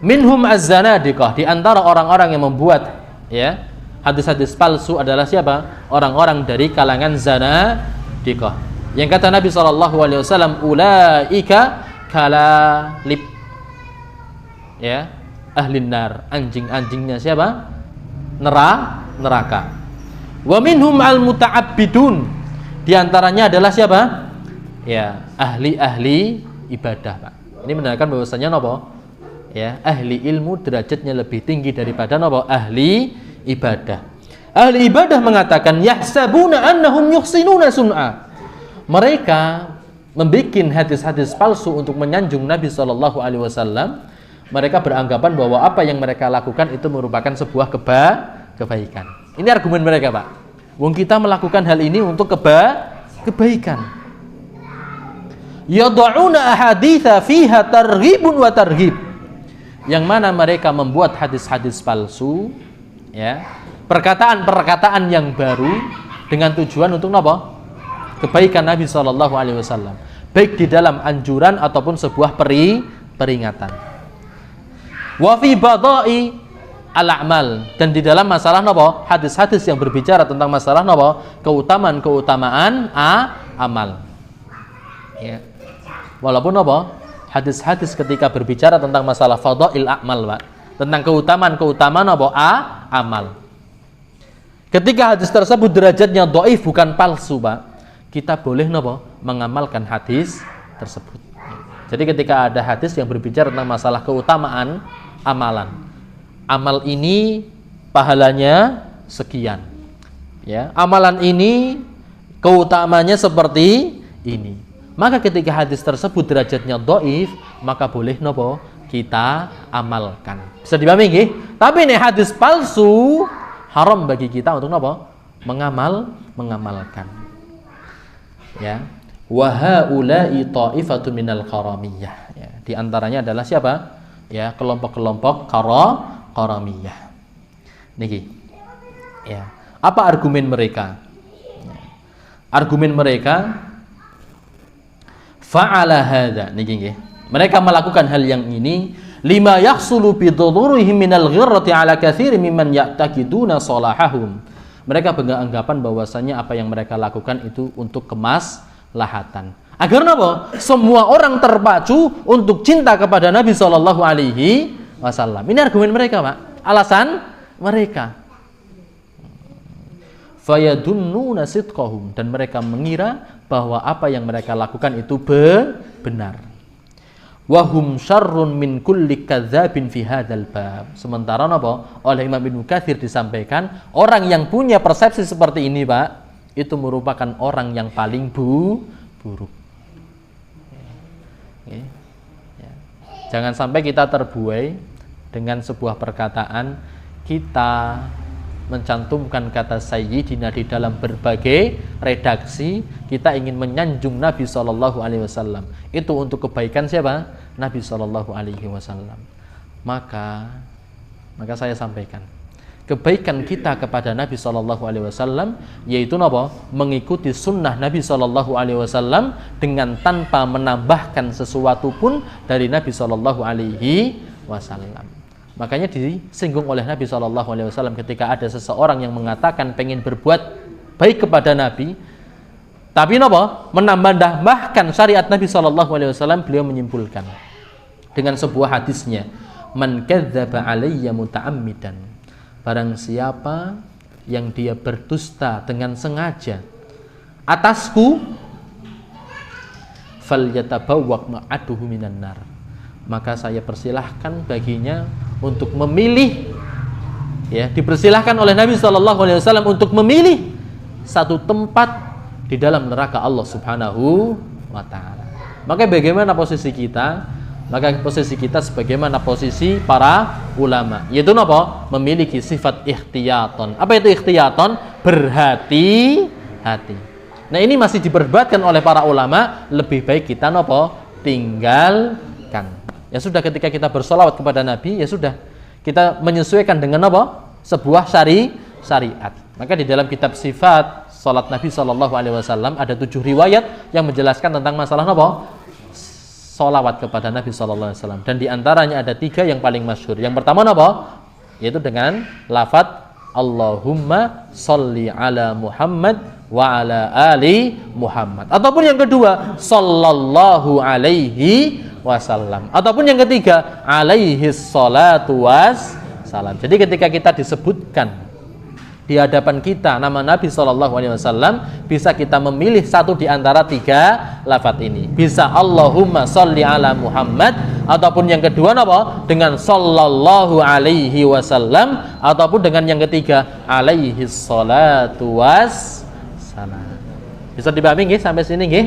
minhum az-zanadiqah, di antara orang-orang yang membuat ya hadis-hadis palsu adalah siapa? Orang-orang dari kalangan zanadiqah. Yang kata Nabi Shallallahu Alaihi Wasallam, ulaika kalalib, ya, ahlin nar, anjing-anjingnya siapa? Neraka. Wa minhum al-muta'abbidun, di antaranya adalah siapa? Ya, ahli-ahli ibadah, Pak. Ini menandakan bahwasanya napa? Ya, ahli ilmu derajatnya lebih tinggi daripada napa? Ahli ibadah. Ahli ibadah mengatakan yahsabuna annahum yuhsinuna sun'a. Mereka membuat hadis-hadis palsu untuk menyanjung Nabi Shallallahu Alaihi Wasallam. Mereka beranggapan bahwa apa yang mereka lakukan itu merupakan sebuah kebaikan. Ini argumen mereka, Pak. Wong kita melakukan hal ini untuk kebaikan. Yad'una ahaditsa fiha targhibun wa targhib. Yang mana mereka membuat hadis-hadis palsu, ya, perkataan-perkataan yang baru dengan tujuan untuk apa? Kebaikan Nabi Shallallahu Alaihi Wasallam, baik di dalam anjuran ataupun sebuah peringatan. Wa fi badai al-a'mal, dan di dalam masalah napa? Hadis-hadis yang berbicara tentang masalah napa? Keutamaan amal. Ya. Walaupun napa? Hadis-hadis ketika berbicara tentang masalah fadail a'mal, Pak, tentang keutamaan napa? Amal. Ketika hadis tersebut derajatnya dhaif, bukan palsu, Pak, kita boleh napa? Mengamalkan hadis tersebut. Jadi ketika ada hadis yang berbicara tentang masalah keutamaan amalan, amal ini pahalanya sekian, ya, amalan ini keutamanya seperti ini, maka ketika hadis tersebut derajatnya dhaif, maka boleh nopo kita amalkan. Bisa dipahami nggih? Tapi nih hadis palsu haram bagi kita untuk nopo mengamalkan. Ya. Wa haula'i ta'ifatu minal qaramiyah. Ya, di antaranya adalah siapa? Ya, kelompok-kelompok qaramiyah. Niki. Ya. Apa argumen mereka? Argumen mereka, fa'ala hadza niki nggih. Mereka melakukan hal yang ini lima yahsulu bi dhururihim minal ghirrati ala katsiri mimman ya'taqiduna salahahum. Mereka beranggapan bahwasanya apa yang mereka lakukan itu untuk kemaslahatan. Agar apa? Semua orang terpacu untuk cinta kepada Nabi sallallahu alaihi wasallam. Ini argumen mereka, Pak. Alasan mereka. Fayadunnuna sidqahum, dan mereka mengira bahwa apa yang mereka lakukan itu benar. Wahum syarrun min kulli kadzabin fi hadzal bab. Sementara apa? Oleh Imam Ibnu Katsir disampaikan, orang yang punya persepsi seperti ini, Pak, itu merupakan orang yang paling buruk. Jangan sampai kita terbuai dengan sebuah perkataan, kita mencantumkan kata Sayyidina di dalam berbagai redaksi, kita ingin menyanjung Nabi SAW. Itu untuk kebaikan siapa? Nabi SAW. Maka saya sampaikan, kebaikan kita kepada Nabi SAW yaitu apa? Mengikuti sunnah Nabi SAW dengan tanpa menambahkan sesuatu pun dari Nabi SAW. Makanya disinggung oleh Nabi SAW ketika ada seseorang yang mengatakan pengen berbuat baik kepada Nabi, tapi menambah-nambahkan syariat Nabi SAW, beliau menyimpulkan dengan sebuah hadisnya, man kadzdzaba alayya muta'ammidan, barang siapa yang dia berdusta dengan sengaja atasku, falyatabawwaq maq'adahu minan nar, maka saya persilahkan baginya untuk memilih, ya, dipersilahkan oleh Nabi SAW untuk memilih satu tempat di dalam neraka Allah Subhanahu wa Ta'ala. Maka bagaimana posisi kita? Maka posisi kita sebagaimana posisi para ulama, yaitu apa? Memiliki sifat ikhtiyaton. Apa itu ikhtiyaton? Berhati-hati. Nah, ini masih diperdebatkan oleh para ulama, lebih baik kita tinggalkan. Ya sudah, ketika kita bersolawat kepada Nabi, ya sudah, kita menyesuaikan dengan apa? Sebuah syariat. Maka di dalam kitab sifat salat Nabi SAW ada 7 riwayat yang menjelaskan tentang masalah apa? Solawat kepada Nabi SAW. Dan di antaranya ada 3 yang paling masyhur. Yang pertama apa? Yaitu dengan lafadz Allahumma sholli ala Muhammad wa ala ali Muhammad. Ataupun yang kedua, sallallahu alaihi wasallam. Ataupun yang ketiga, alaihi salatu wassalam. Jadi ketika kita disebutkan di hadapan kita nama Nabi SAW, bisa kita memilih satu di antara 3 lafaz ini. Bisa Allahumma sholli ala Muhammad, ataupun yang kedua apa? Dengan sallallahu alaihi wasallam, ataupun dengan yang ketiga alaihi salatu wassalam. Bisa dipahami nggih sampai sini nggih?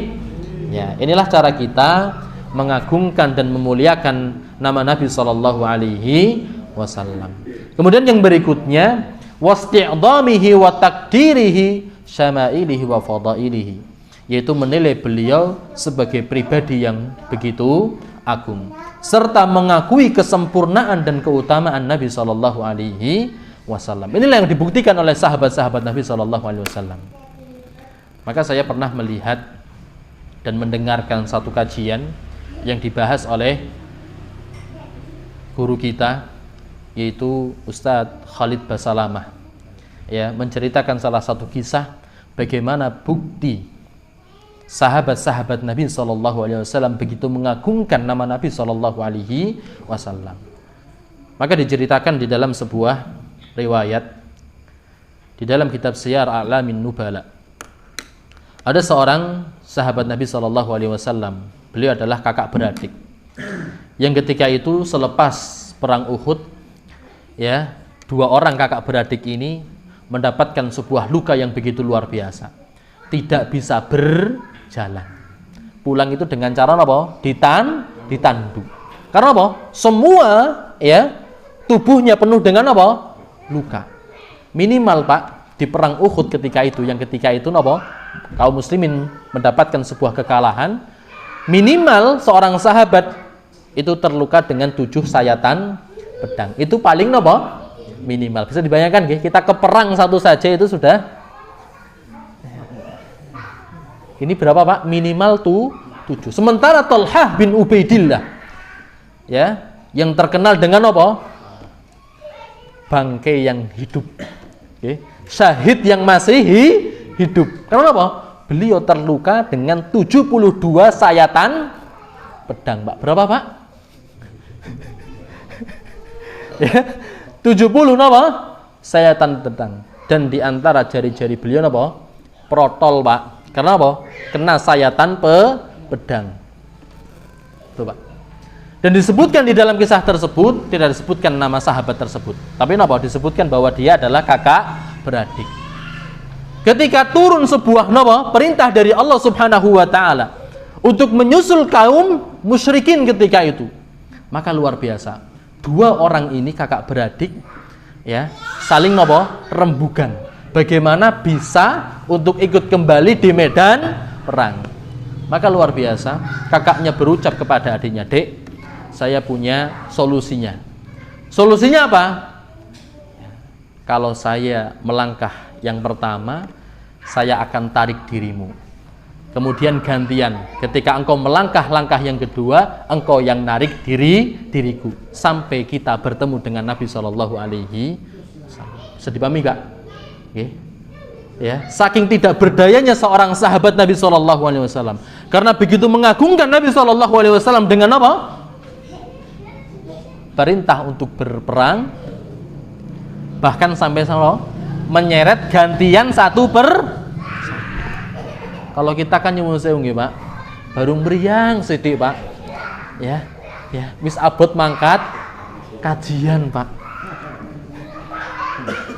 Ya, inilah cara kita mengagungkan dan memuliakan nama Nabi sallallahu alaihi wasallam. Kemudian yang berikutnya, wasti'dhamihi wa takdirihi syama'ilihi wa fadailihi, yaitu menilai beliau sebagai pribadi yang begitu agung serta mengakui kesempurnaan dan keutamaan Nabi sallallahu alaihi wasallam. Inilah yang dibuktikan oleh sahabat-sahabat Nabi sallallahu alaihi wasallam. Maka saya pernah melihat dan mendengarkan satu kajian yang dibahas oleh guru kita, yaitu Ustadz Khalid Basalamah, ya, menceritakan salah satu kisah bagaimana bukti sahabat-sahabat Nabi SAW begitu mengagungkan nama Nabi SAW. Maka diceritakan di dalam sebuah riwayat di dalam kitab Siyar A'lamin Nubala, ada seorang sahabat Nabi SAW. Beliau adalah kakak beradik yang ketika itu selepas perang Uhud, ya, 2 orang kakak beradik ini mendapatkan sebuah luka yang begitu luar biasa, tidak bisa berjalan. Pulang itu dengan cara apa? Ditandu. Karena apa? Semua, ya, tubuhnya penuh dengan apa? Luka. Minimal, Pak, di perang Uhud ketika itu apa? Kaum muslimin mendapatkan sebuah kekalahan. Minimal seorang sahabat itu terluka dengan 7 sayatan pedang. Itu paling apa? Minimal. Bisa dibayangkan nggih, kita ke perang satu saja itu sudah ini berapa Pak? Minimal 7. Sementara Thalhah bin Ubaidillah ya, yang terkenal dengan apa? Bangkai yang hidup. Okay. Syahid yang masih hidup. Karena apa? Beliau terluka dengan 72 sayatan pedang, Pak. Berapa, Pak? Ya, 70 apa? Sayatan pedang. Dan di antara jari-jari beliau apa? Protol, Pak. Karena apa? Kena sayatan pedang. Tuh, Pak. Dan disebutkan di dalam kisah tersebut tidak disebutkan nama sahabat tersebut. Tapi apa? Disebutkan bahwa dia adalah kakak beradik. Ketika turun sebuah perintah dari Allah Subhanahu wa taala untuk menyusul kaum musyrikin ketika itu, maka luar biasa. Dua orang ini kakak beradik ya, saling rembugan. Bagaimana bisa untuk ikut kembali di medan perang. Maka luar biasa, kakaknya berucap kepada adiknya, "Dek, saya punya solusinya." Solusinya apa? Kalau saya melangkah yang pertama, saya akan tarik dirimu. Kemudian gantian, ketika engkau melangkah langkah yang kedua, engkau yang narik diriku sampai kita bertemu dengan Nabi Shallallahu Alaihi Wasallam. Bisa dipahami gak? Okay. Ya, saking tidak berdayanya seorang sahabat Nabi Shallallahu Alaihi Wasallam, karena begitu mengagungkan Nabi Shallallahu Alaihi Wasallam dengan apa? Perintah untuk berperang, bahkan sampai menyeret gantian satu per. Kalau kita kan nyuwun sewu nggih, Pak, baru meriang sithik, Pak. Ya, wis abot mangkat kajian, Pak.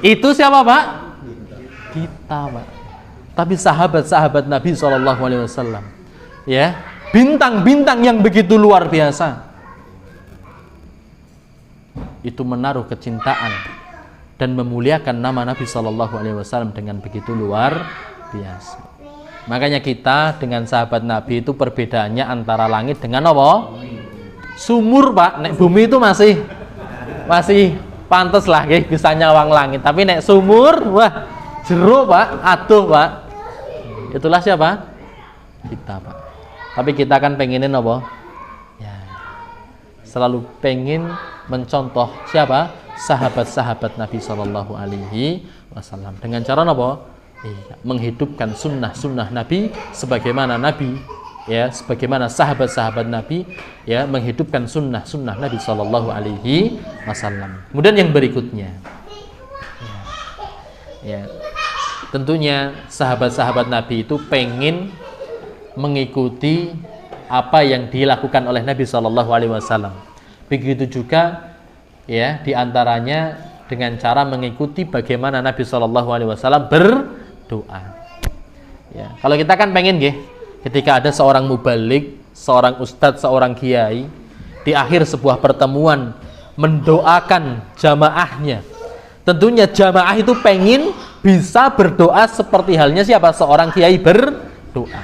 Itu siapa, Pak? Kita, Pak. Tapi sahabat-sahabat Nabi Shallallahu Alaihi Wasallam, ya, bintang-bintang yang begitu luar biasa, itu menaruh kecintaan dan memuliakan nama Nabi Shallallahu Alaihi Wasallam dengan begitu luar biasa. Makanya kita dengan sahabat Nabi itu perbedaannya antara langit dengan apa? Sumur, Pak. Nek bumi itu masih pantas lah, bisa nyawang langit. Tapi nek sumur, wah, jero, Pak. Aduh, Pak. Itulah siapa? Kita, Pak. Tapi kita kan pengenin apa? Ya, selalu pengen mencontoh siapa? Sahabat-sahabat Nabi Shallallahu Alaihi Wasallam dengan cara apa? Menghidupkan sunnah Nabi sebagaimana Nabi, ya, sebagaimana sahabat-sahabat Nabi, ya, menghidupkan sunnah Nabi Shallallahu Alaihi Wasallam. Kemudian yang berikutnya, ya, tentunya sahabat-sahabat Nabi itu pengen mengikuti apa yang dilakukan oleh Nabi Shallallahu Alaihi Wasallam. Begitu juga, ya, diantaranya dengan cara mengikuti bagaimana Nabi Shallallahu Alaihi Wasallam berdoa. Ya, kalau kita kan pengen ketika ada seorang mubalik, seorang ustadz, seorang kiai di akhir sebuah pertemuan mendoakan jamaahnya. Tentunya jamaah itu pengen bisa berdoa seperti halnya siapa? Seorang kiai berdoa.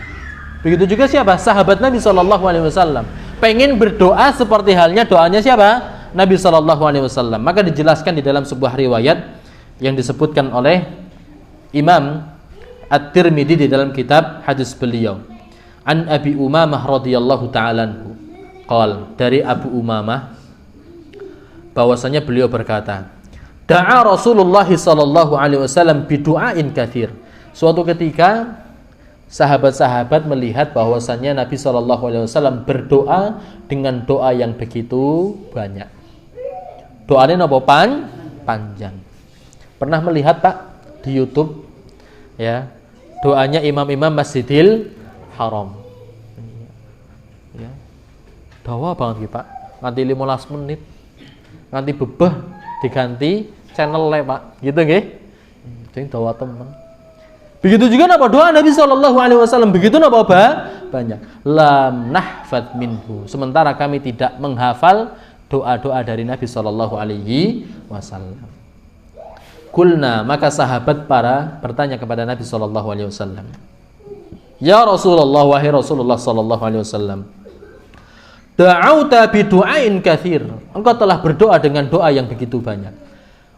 Begitu juga siapa? Sahabat Nabi Shallallahu Alaihi Wasallam pengen berdoa seperti halnya doanya siapa? Nabi Shallallahu Alaihi Wasallam. Maka dijelaskan di dalam sebuah riwayat yang disebutkan oleh Imam At-Tirmidzi di dalam kitab hadis beliau, an Abi Umamah radhiyallahu ta'ala anhu, qala, dari Abu Umamah bahwasanya beliau berkata, da'a Rasulullah sallallahu alaihi wasallam bidu'ain katsir. Suatu ketika sahabat-sahabat melihat bahwasanya Nabi sallallahu alaihi wasallam berdoa dengan doa yang begitu banyak. Doanya apa? Panjang. Pernah melihat, Pak, di YouTube, ya, doanya imam-imam Masjidil Haram, ya, dawa banget, Pak, nganti 15 menit, nganti bebeh diganti channel Pak, gitu nggih. Sing dawa temen. Begitu juga napa doa Nabi Shallallahu Alaihi Wasallam, begitu napa banyak. Lam nahfad minhu, sementara kami tidak menghafal doa-doa dari Nabi Shallallahu Alaihi Wasallam. Kulna, maka sahabat para bertanya kepada Nabi Shallallahu Alaihi Wasallam, ya Rasulullah, wahai Rasulullah Shallallahu Alaihi Wasallam, da'auta bidu'ain katsir, engkau telah berdoa dengan doa yang begitu banyak.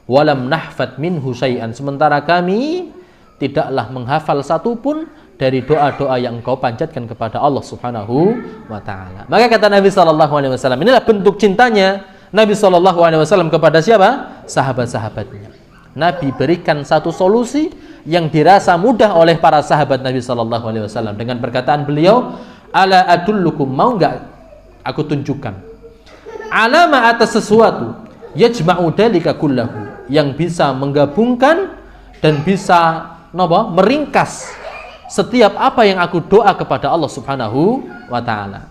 walam nahfad minhu syai'an, sementara kami tidaklah menghafal satupun dari doa-doa yang engkau panjatkan kepada Allah Subhanahu wa taala. Maka kata Nabi sallallahu alaihi wasallam, inilah bentuk cintanya Nabi sallallahu alaihi wasallam kepada siapa? Sahabat-sahabatnya. Nabi berikan satu solusi yang dirasa mudah oleh para sahabat Nabi sallallahu alaihi wasallam dengan perkataan beliau, ala adullukum, mau enggak aku tunjukkan, alama atas sesuatu yajma'u dalika kullahu, yang bisa menggabungkan dan bisa meringkas setiap apa yang aku doa kepada Allah Subhanahu wa taala.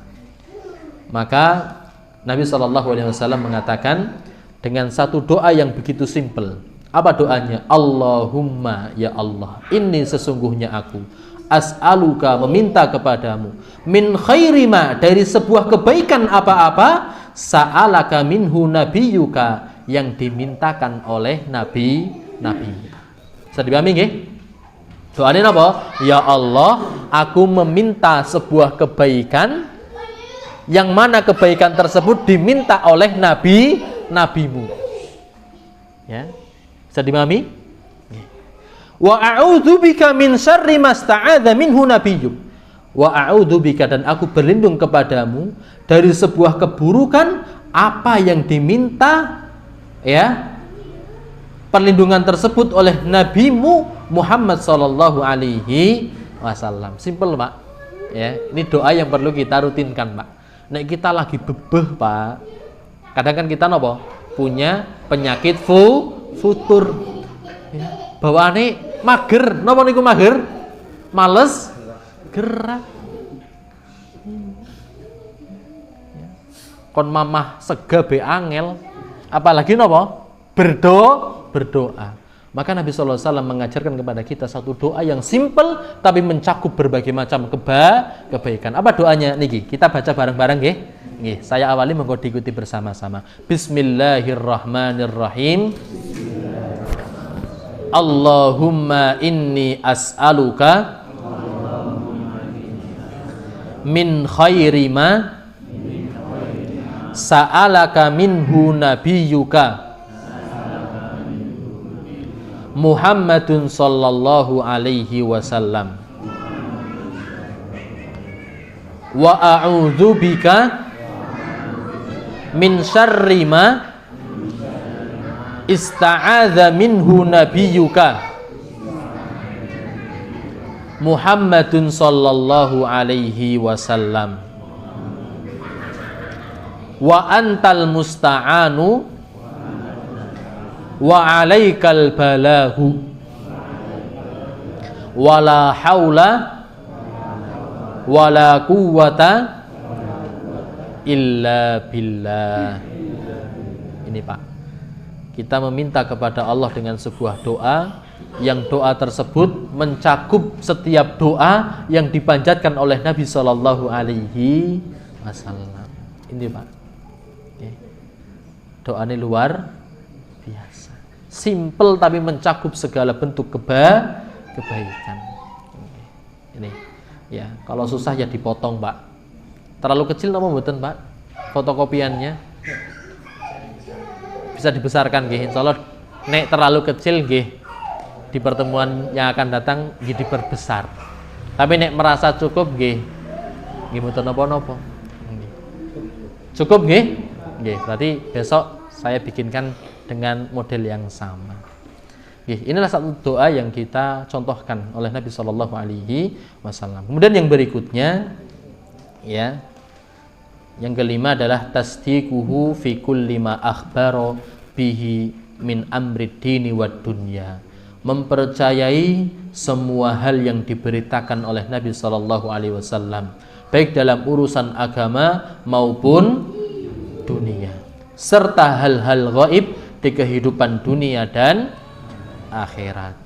Maka Nabi sallallahu alaihi wasallam mengatakan dengan satu doa yang begitu simpel. Apa doanya? Allahumma, ya Allah, ini sesungguhnya aku as'aluka, meminta kepadamu, min khairi ma, dari sebuah kebaikan apa-apa, sa'alaka minhu nabiyuka, yang dimintakan oleh nabi. Bisa dipahami nggih? Doanya apa? Ya Allah, aku meminta sebuah kebaikan yang mana kebaikan tersebut diminta oleh nabimu. Ya. Bisa dipahami? Wa a'udzubika min syarri masta'adza minhu nabiyyuk. Wa a'udzubika, dan aku berlindung kepadamu dari sebuah keburukan apa yang diminta perlindungan tersebut oleh nabimu Muhammad sallallahu alaihi wasallam. Simpel, Pak. Ya, ini doa yang perlu kita rutinkan, Pak. Nek kita lagi bebeh, Pak. Kadang kan kita punya penyakit futur. Ya, bawaane mager. Napa niku mager? Males gerak. Kon mamah sega be angel. Apalagi berdoa. Maka Nabi sallallahu alaihi wasallam mengajarkan kepada kita satu doa yang simple tapi mencakup berbagai macam kebaikan. Apa doanya niki? Kita baca bareng-bareng nggih. Nggih, saya awali monggo diikuti bersama-sama. Bismillahirrahmanirrahim. Allahumma inni as'aluka min khairi ma sa'alaka minhu nabiyyuka Muhammadun sallallahu alaihi wasallam, wa a'udzu bika min syarri ma ista'adza minhu nabiyyuka Muhammadun sallallahu alaihi wasallam, wa antal musta'anu wa alaikal balahu wala haula wala quwwata illa billah. Ini Pak, kita meminta kepada Allah dengan sebuah doa yang doa tersebut mencakup setiap doa yang dipanjatkan oleh Nabi sallallahu alaihi wasallam. Ini Pak, doa ini luar biasa, simple tapi mencakup segala bentuk kebaikan. Ini ya, kalau susah ya dipotong, Pak. Terlalu kecil napa mboten, Pak? Fotokopiannya bisa dibesarkan nggih. Insyaallah nek terlalu kecil nggih, di pertemuan yang akan datang nggih diperbesar. Tapi nek merasa cukup nggih mboten napa-napa. Cukup nggih? Nggih, berarti besok saya bikinkan dengan model yang sama. Inilah satu doa yang kita contohkan oleh Nabi Shallallahu Alaihi Wasallam. Kemudian yang berikutnya, ya, yang kelima adalah tasdiquhu fi kulli ma akhbaro bihi min amrid dini wad dunya. Mempercayai semua hal yang diberitakan oleh Nabi Shallallahu Alaihi Wasallam, baik dalam urusan agama maupun dunia, serta hal-hal gaib di kehidupan dunia dan akhirat.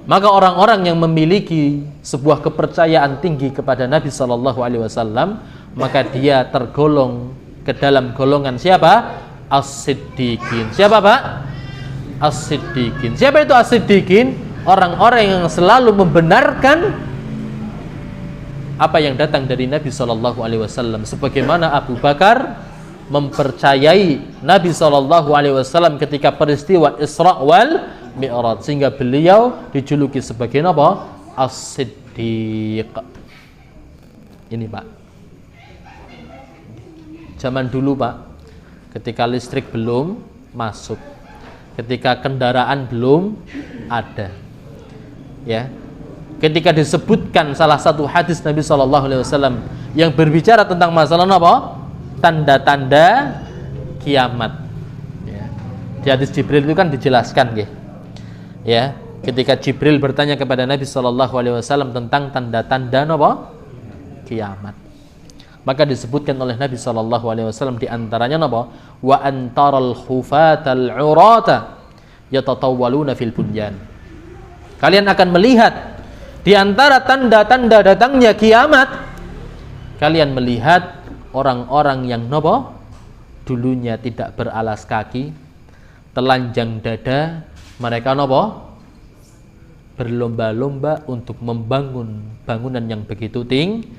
Maka orang-orang yang memiliki sebuah kepercayaan tinggi kepada Nabi Shallallahu Alaihi Wasallam, maka dia tergolong ke dalam golongan siapa? As-Siddiqin. Siapa, Pak? As-Siddiqin. Siapa itu As-Siddiqin? Orang-orang yang selalu membenarkan apa yang datang dari Nabi Shallallahu Alaihi Wasallam, sebagaimana Abu Bakar, mempercayai Nabi SAW ketika peristiwa Isra wal Mi'raj, sehingga beliau dijuluki sebagai apa? As-Siddiq. Ini Pak, zaman dulu Pak, ketika listrik belum masuk, ketika kendaraan belum ada, ya, ketika disebutkan salah satu hadis Nabi SAW yang berbicara tentang masalah apa? Tanda-tanda kiamat, ya. Di hadis Jibril itu kan dijelaskan, ya, ketika Jibril bertanya kepada Nabi SAW tentang tanda-tanda apa? Kiamat, maka disebutkan oleh Nabi SAW di antaranya apa? Wa antaral khufatal urata yatatawwaluna fil bunyan. Kalian akan melihat di antara tanda-tanda datangnya kiamat, kalian melihat orang-orang yang nopo dulunya tidak beralas kaki, telanjang dada, mereka nopo berlomba-lomba untuk membangun bangunan yang begitu tinggi.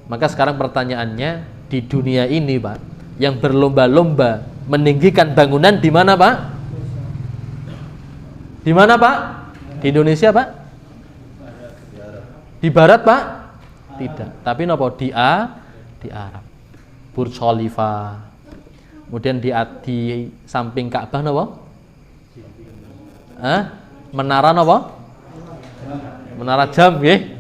Maka sekarang pertanyaannya, di dunia ini Pak, yang berlomba-lomba meninggikan bangunan di mana Pak? Di mana Pak? Di Indonesia Pak? Di Barat Pak? Tidak. Tapi nopo di Arab. Burj Khalifa. Kemudian di samping Ka'bah nopo? Menara nopo? Menara jam nggih.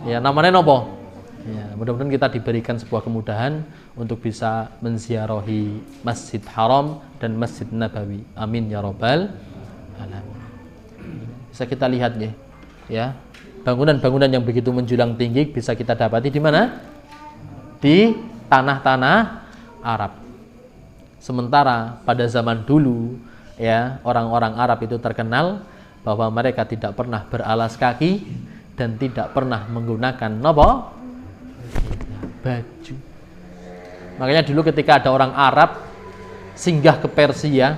Ya, namanya nopo? Ya, mudah-mudahan kita diberikan sebuah kemudahan untuk bisa menziarahi Masjid Haram dan Masjid Nabawi. Amin ya rabbal alamin. Bisa kita lihat ya, bangunan-bangunan yang begitu menjulang tinggi bisa kita dapati di mana? Di tanah-tanah Arab. Sementara pada zaman dulu, ya, orang-orang Arab itu terkenal bahwa mereka tidak pernah beralas kaki dan tidak pernah menggunakan apa? Baju. Makanya dulu ketika ada orang Arab singgah ke Persia,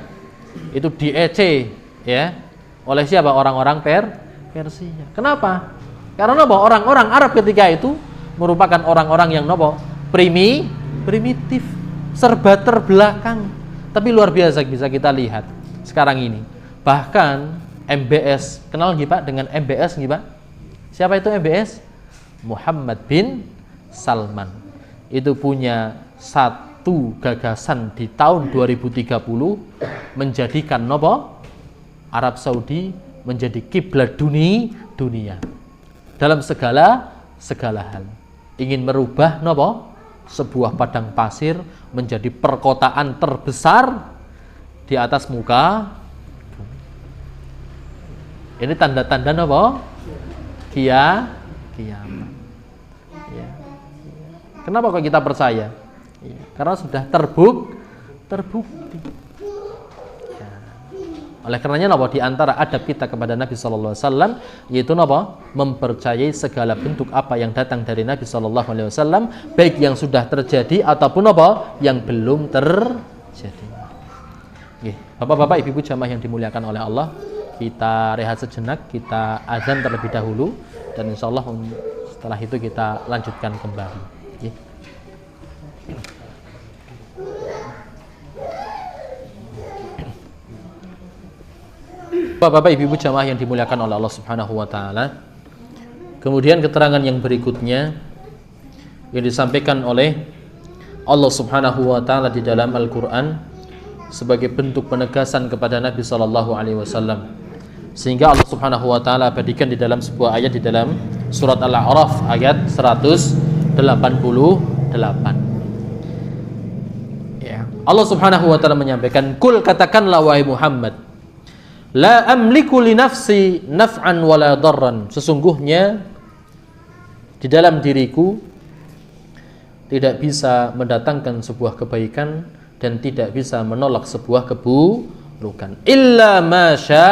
itu diece, ya, oleh siapa? Orang-orang Persia. Kenapa? Karena apa? Orang-orang Arab ketika itu merupakan orang-orang yang primitif, serba terbelakang. Tapi luar biasa bisa kita lihat sekarang ini. Bahkan MBS, kenal nggih Pak dengan MBS nggih Pak? Siapa itu MBS? Muhammad bin Salman. Itu punya satu gagasan di tahun 2030 menjadikan Arab Saudi menjadi kiblat dunia dalam segala hal. Ingin merubah sebuah padang pasir menjadi perkotaan terbesar di atas muka. Ini tanda-tanda kiamat. Ya. Kenapa kok kita percaya? Ya, karena sudah terbukti. Ya. Oleh karenanya di antara adab kita kepada Nabi sallallahu alaihi wasallam yaitu mempercayai segala bentuk apa yang datang dari Nabi sallallahu alaihi wasallam, baik yang sudah terjadi ataupun yang belum terjadi. Nggih, Bapak-bapak, Ibu-ibu jamaah yang dimuliakan oleh Allah, kita rehat sejenak, kita azan terlebih dahulu, dan insyaallah setelah itu kita lanjutkan kembali. Bapak-bapak, Ibu-ibu jamaah yang dimuliakan oleh Allah Subhanahu wa taala. Kemudian keterangan yang berikutnya yang disampaikan oleh Allah Subhanahu wa taala di dalam Al-Qur'an sebagai bentuk penegasan kepada Nabi sallallahu alaihi wasallam. Sehingga Allah Subhanahu wa taala abadikan di dalam sebuah ayat di dalam surat Al-A'raf ayat 188. Ya. Allah Subhanahu wa taala menyampaikan, "Qul, katakanlah wahai Muhammad, la amliku li nafsi naf'an wala darran." Sesungguhnya di dalam diriku tidak bisa mendatangkan sebuah kebaikan dan tidak bisa menolak sebuah keburukan. Illa masya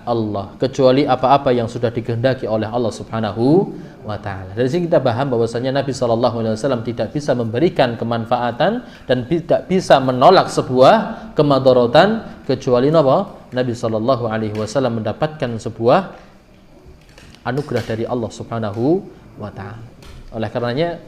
Allah, kecuali apa-apa yang sudah dikehendaki oleh Allah Subhanahu wa taala. Dari sini kita paham bahwasanya Nabi sallallahu alaihi wasallam tidak bisa memberikan kemanfaatan dan tidak bisa menolak sebuah kemadharatan kecuali Nabi sallallahu alaihi wasallam mendapatkan sebuah anugerah dari Allah Subhanahu wa taala. Oleh karenanya,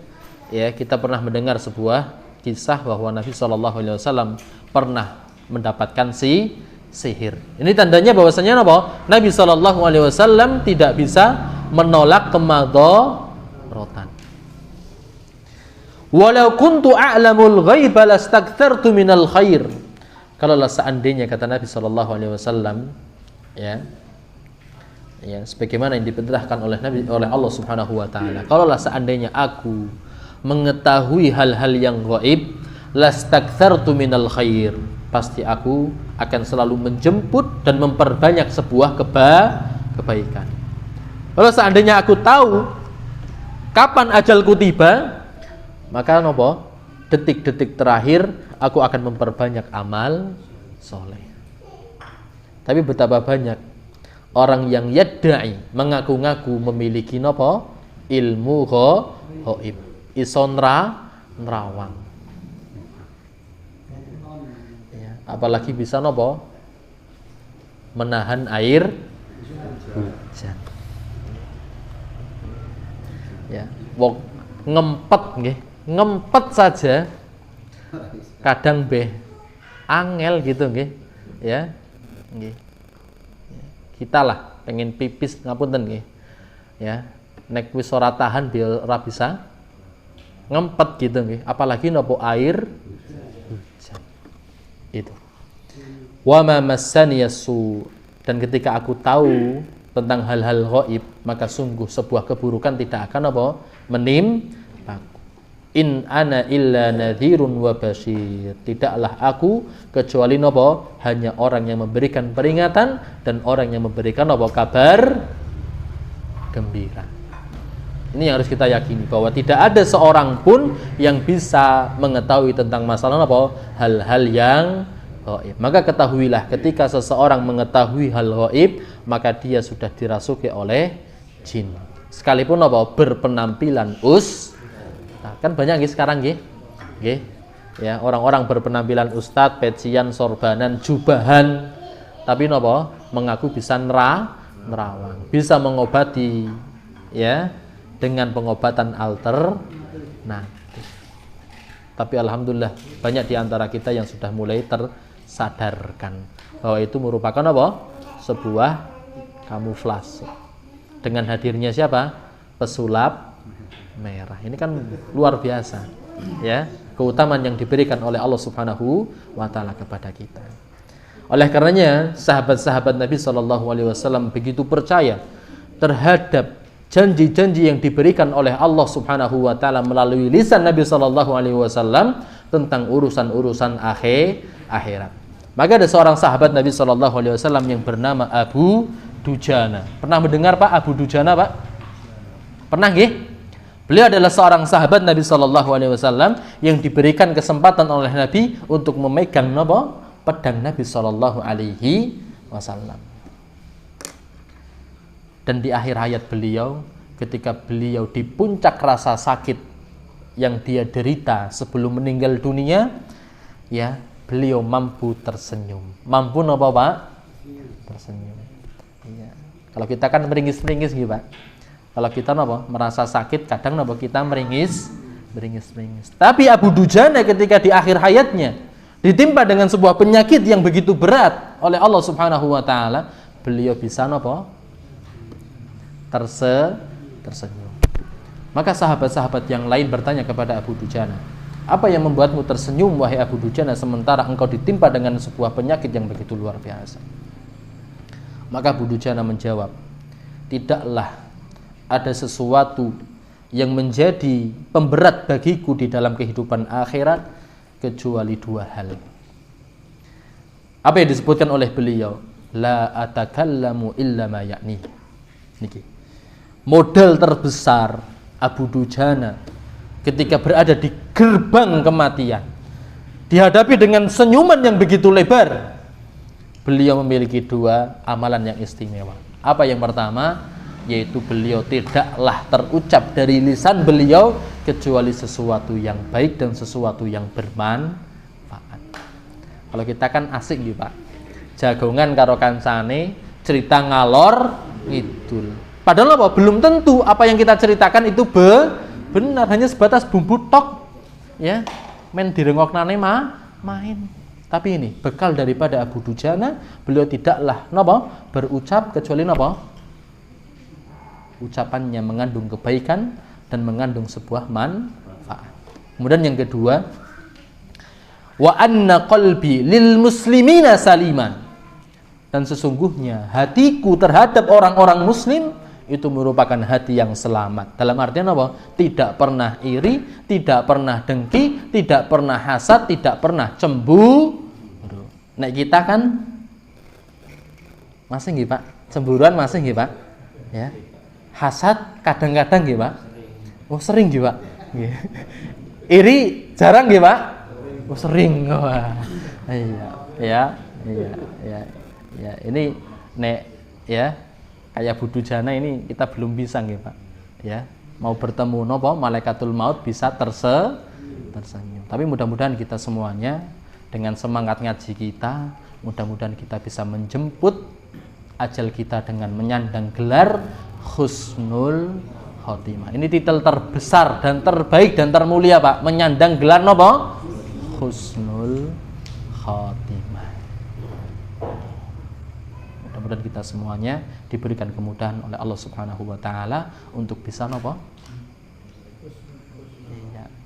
ya, kita pernah mendengar sebuah kisah bahwa Nabi SAW pernah mendapatkan sihir. Ini tandanya bahwasanya apa? Nabi SAW tidak bisa menolak kemadharatan. Walau kuntu a'lamul ghaiba lastakthartu minal khair. Kalaulah seandainya kata Nabi SAW, ya, sebagaimana yang diperintahkan oleh Allah Subhanahu wa taala. Kalaulah seandainya aku mengetahui hal-hal yang gaib, lastakthartu minal khair, pasti aku akan selalu menjemput dan memperbanyak sebuah kebaikan. Kalau seandainya aku tahu kapan ajalku tiba, maka nopo detik-detik terakhir aku akan memperbanyak amal soleh. Tapi betapa banyak orang yang yadda'i, mengaku-ngaku memiliki nopo ilmu ghaib, isonra nerawang, ya, apalagi bisa nopo menahan air hujan, ya, wong ngempet nggih, ngempet saja kadang angel gitu nggih, ya nggih. Kita lah pengen pipis ngapunten nggih, ya, nek wis ora tahan biar ora bisa ngempet gitu nggih, apalagi nopo air hujan. Itu wa ma massani yasu, dan ketika aku tahu tentang hal-hal ghaib, maka sungguh sebuah keburukan tidak akan apa menimpa. In ana illa nadhirun wa basyir, tidaklah aku kecuali nopo hanya orang yang memberikan peringatan dan orang yang memberikan nopo kabar gembira. Ini yang harus kita yakini, bahwa tidak ada seorang pun yang bisa mengetahui tentang masalah nopo hal-hal yang gaib. Maka ketahuilah, ketika seseorang mengetahui hal gaib, maka dia sudah dirasuki oleh jin, sekalipun nopo berpenampilan Nah, kan banyak nggih sekarang nggih. Ya, orang-orang berpenampilan ustadz, pecian, sorbanan, jubahan, tapi napa mengaku bisa nerawang, bisa mengobati, ya, dengan pengobatan alternatif. Tapi alhamdulillah banyak di antara kita yang sudah mulai tersadarkan bahwa itu merupakan apa? Sebuah kamuflase. Dengan hadirnya siapa? Pesulap merah. Ini kan luar biasa, ya, keutamaan yang diberikan oleh Allah Subhanahu wa taala kepada kita. Oleh karenanya sahabat-sahabat Nabi SAW begitu percaya terhadap janji-janji yang diberikan oleh Allah Subhanahu wa taala melalui lisan Nabi SAW tentang urusan-urusan akhirat. Maka ada seorang sahabat Nabi SAW yang bernama Abu Dujana. Pernah mendengar Pak Abu Dujana, Pak? Pernah nggih? Beliau adalah seorang sahabat Nabi SAW yang diberikan kesempatan oleh Nabi untuk memegang pedang Nabi SAW. Dan di akhir hayat beliau, ketika beliau di puncak rasa sakit yang dia derita sebelum meninggal dunia, ya, beliau mampu tersenyum. Mampu napa, Pak? Tersenyum. Ya. Kalau kita kan meringis-meringis gitu, Pak. Kalau kita merasa sakit, kadang kita meringis. Tapi Abu Dujana ketika di akhir hayatnya ditimpa dengan sebuah penyakit yang begitu berat oleh Allah Subhanahu wa taala, beliau bisa tersenyum. Maka sahabat-sahabat yang lain bertanya kepada Abu Dujana, apa yang membuatmu tersenyum wahai Abu Dujana sementara engkau ditimpa dengan sebuah penyakit yang begitu luar biasa? Maka Abu Dujana menjawab, tidaklah ada sesuatu yang menjadi pemberat bagiku di dalam kehidupan akhirat kecuali dua hal. Apa yang disebutkan oleh beliau? La atakallamu illa ma ya'ni. Niki. Modal terbesar Abu Dujana ketika berada di gerbang kematian, dihadapi dengan senyuman yang begitu lebar, beliau memiliki dua amalan yang istimewa. Apa yang pertama? Yaitu beliau tidaklah terucap dari lisan beliau kecuali sesuatu yang baik dan sesuatu yang bermanfaat. Kalau kita kan asik gitu, Pak, jagongan karo kancane cerita ngalor ngidul, padahal apa? Belum tentu apa yang kita ceritakan itu benar, hanya sebatas bumbu tok, ya. men direngoknane main. Tapi ini bekal daripada Abu Dujana, beliau tidaklah berucap kecuali ucapannya mengandung kebaikan dan mengandung sebuah manfaat. Kemudian yang kedua, wa anna qalbi lil muslimina salima. Dan sesungguhnya hatiku terhadap orang-orang muslim itu merupakan hati yang selamat. Dalam artian apa? Tidak pernah iri, tidak pernah dengki, tidak pernah hasad, tidak pernah cemburu. Nek kita kan masih nggih Pak? Cemburuan masih nggih Pak? Ya. Hasad kadang-kadang nggih Pak? Oh sering nggih Pak? Nggih. Iri jarang nggih Pak? Oh sering. Wah. Iya. Ya, ini nek ya kayak Abu Dujana ini kita belum bisa nggih Pak. Ya, mau bertemu malaikatul maut bisa tersenyum. Tapi mudah-mudahan kita semuanya dengan semangat ngaji kita, mudah-mudahan kita bisa menjemput ajal kita dengan menyandang gelar husnul khotimah. Ini titel terbesar dan terbaik dan termulia Pak, menyandang gelar husnul khotimah. Mudah-mudahan kita semuanya diberikan kemudahan oleh Allah Subhanahu wa taala untuk bisa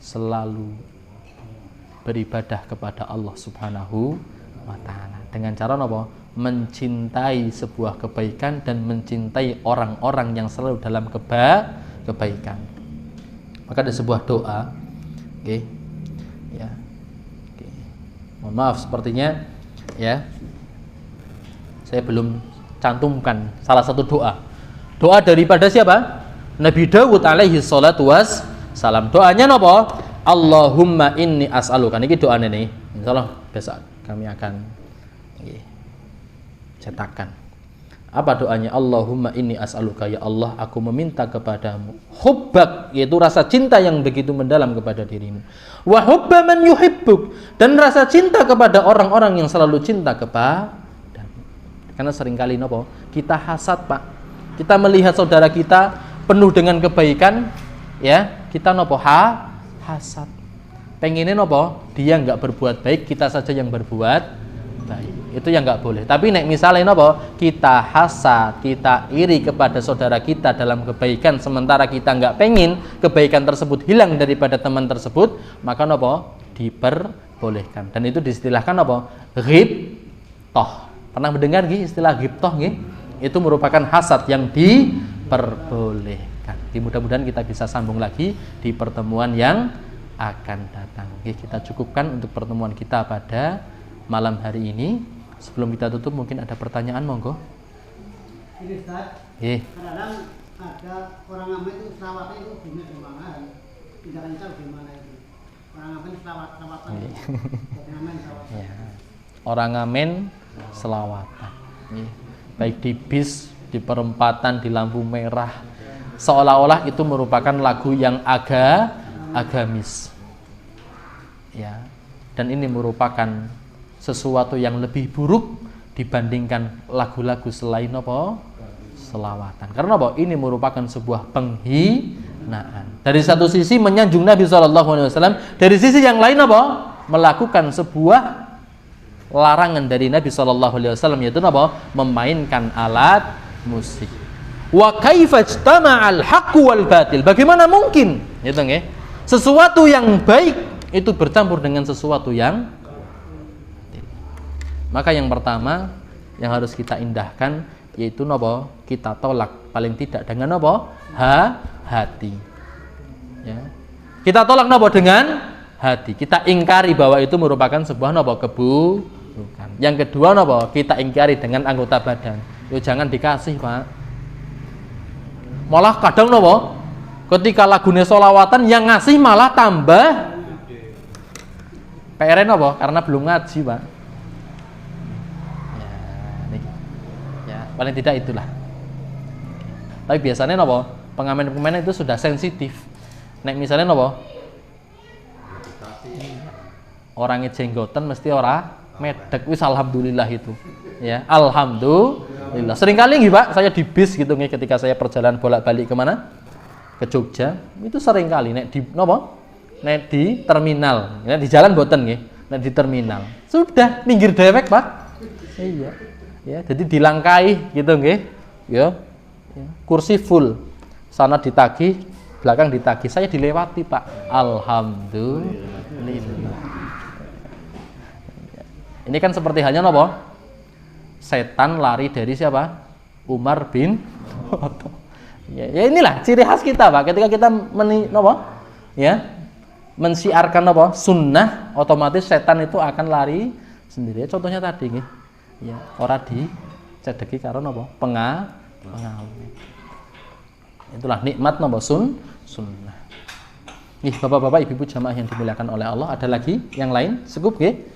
selalu beribadah kepada Allah Subhanahu wa taala dengan cara mencintai sebuah kebaikan dan mencintai orang-orang yang selalu dalam kebaikan. Maka ada sebuah doa, mohon maaf sepertinya ya saya belum cantumkan salah satu doa daripada siapa? Nabi Dawud alaihi salatu wassalam. Doanya Allahumma inni as'aluka. Ini doanya nih, insyaallah besok kami akan cetakkan. Apa doanya? Allahumma inni as'aluka, ya Allah aku meminta kepadamu hubbak, yaitu rasa cinta yang begitu mendalam kepada dirimu, wa hubba man yuhibbuk, dan rasa cinta kepada orang-orang yang selalu cinta kepadamu. Karena seringkali kita hasad Pak, kita melihat saudara kita penuh dengan kebaikan, ya kita hasad, pengennya dia nggak berbuat baik, kita saja yang berbuat baik. Itu yang nggak boleh. Tapi misalnya kita hasad, kita iri kepada saudara kita dalam kebaikan, sementara kita nggak pengen kebaikan tersebut hilang daripada teman tersebut, maka diperbolehkan. Dan itu diistilahkan ghibthah. Pernah mendengar istilah ghibthah nggih? Itu merupakan hasad yang diperbolehkan. Mudah-mudahan kita bisa sambung lagi di pertemuan yang akan datang. Kita cukupkan untuk pertemuan kita pada malam hari ini. Sebelum kita tutup mungkin ada pertanyaan, monggo. Ini Ustaz, kadang ada orang ngamen itu selawatnya itu gimana? Tindakan kita gimana itu? Orang ngamen selawatan. Orang ngamen selawatan. Baik di bis, di perempatan, di lampu merah, seolah-olah itu merupakan lagu yang agamis. Ya. Dan ini merupakan sesuatu yang lebih buruk dibandingkan lagu-lagu selain selawatan. Karena ini merupakan sebuah penghinaan. Dari satu sisi menyanjung Nabi SAW, dari sisi yang lain melakukan sebuah larangan dari Nabi SAW, yaitu memainkan alat musik. Wa kaifa ijtama'al haqqu wal batil? Bagaimana mungkin sesuatu yang baik itu bercampur dengan sesuatu yang batil? Maka yang pertama yang harus kita indahkan yaitu kita tolak paling tidak dengan hati. Ya. Kita tolak dengan hati. Kita ingkari bahwa itu merupakan sebuah keburukan. Yang kedua kita ingkari dengan anggota badan. Jangan dikasih Pak. Malah kadang ketika lagunya sholawatan yang ngasih malah tambah PR karena belum ngaji Pak. Ya, paling tidak itulah. Tapi biasanya pengamen-pengamen itu sudah sensitif. Misalnya orangnya jenggotan mesti medek, wis alhamdulillah itu. Ya, alhamdulillah. Seringkali Pak, saya di bis ketika saya perjalanan bolak-balik kemana? Ke Jogja. Itu seringkali nek di terminal, ya di jalan boten nggih, nek di terminal. Sudah minggir dewek, Pak. Iya. Ya, jadi dilangkai gitu nggih. Ya. Kursi full. Sana ditagih, belakang ditagih. Saya dilewati, Pak. Alhamdulillah. Ini kan seperti halnya napa? Setan lari dari siapa? Umar bin Khattab. Ya inilah ciri khas kita, Pak. Ketika kita mensiarkan sunnah, otomatis setan itu akan lari sendiri. Contohnya tadi nggih. Ya, ora dicedeki karo pengaruh. Itulah nikmat sunnah. Nih, Bapak-bapak, Ibu-ibu jamaah yang dimuliakan oleh Allah, ada lagi yang lain? Cukup nggih?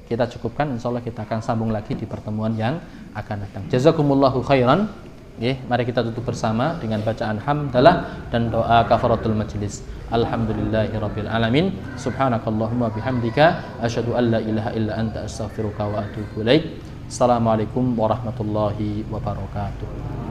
Kita cukupkan, insyaallah kita akan sambung lagi di pertemuan yang akan datang. Jazakumullahu khairan. Mari kita tutup bersama dengan bacaan hamdalah dan doa kafaratul majlis. Alhamdulillahirabbil alamin. Subhanakallahumma bihamdika asyhadu an la ilaha illa anta astaghfiruka wa atubu ilaik. Assalamualaikum warahmatullahi wabarakatuh.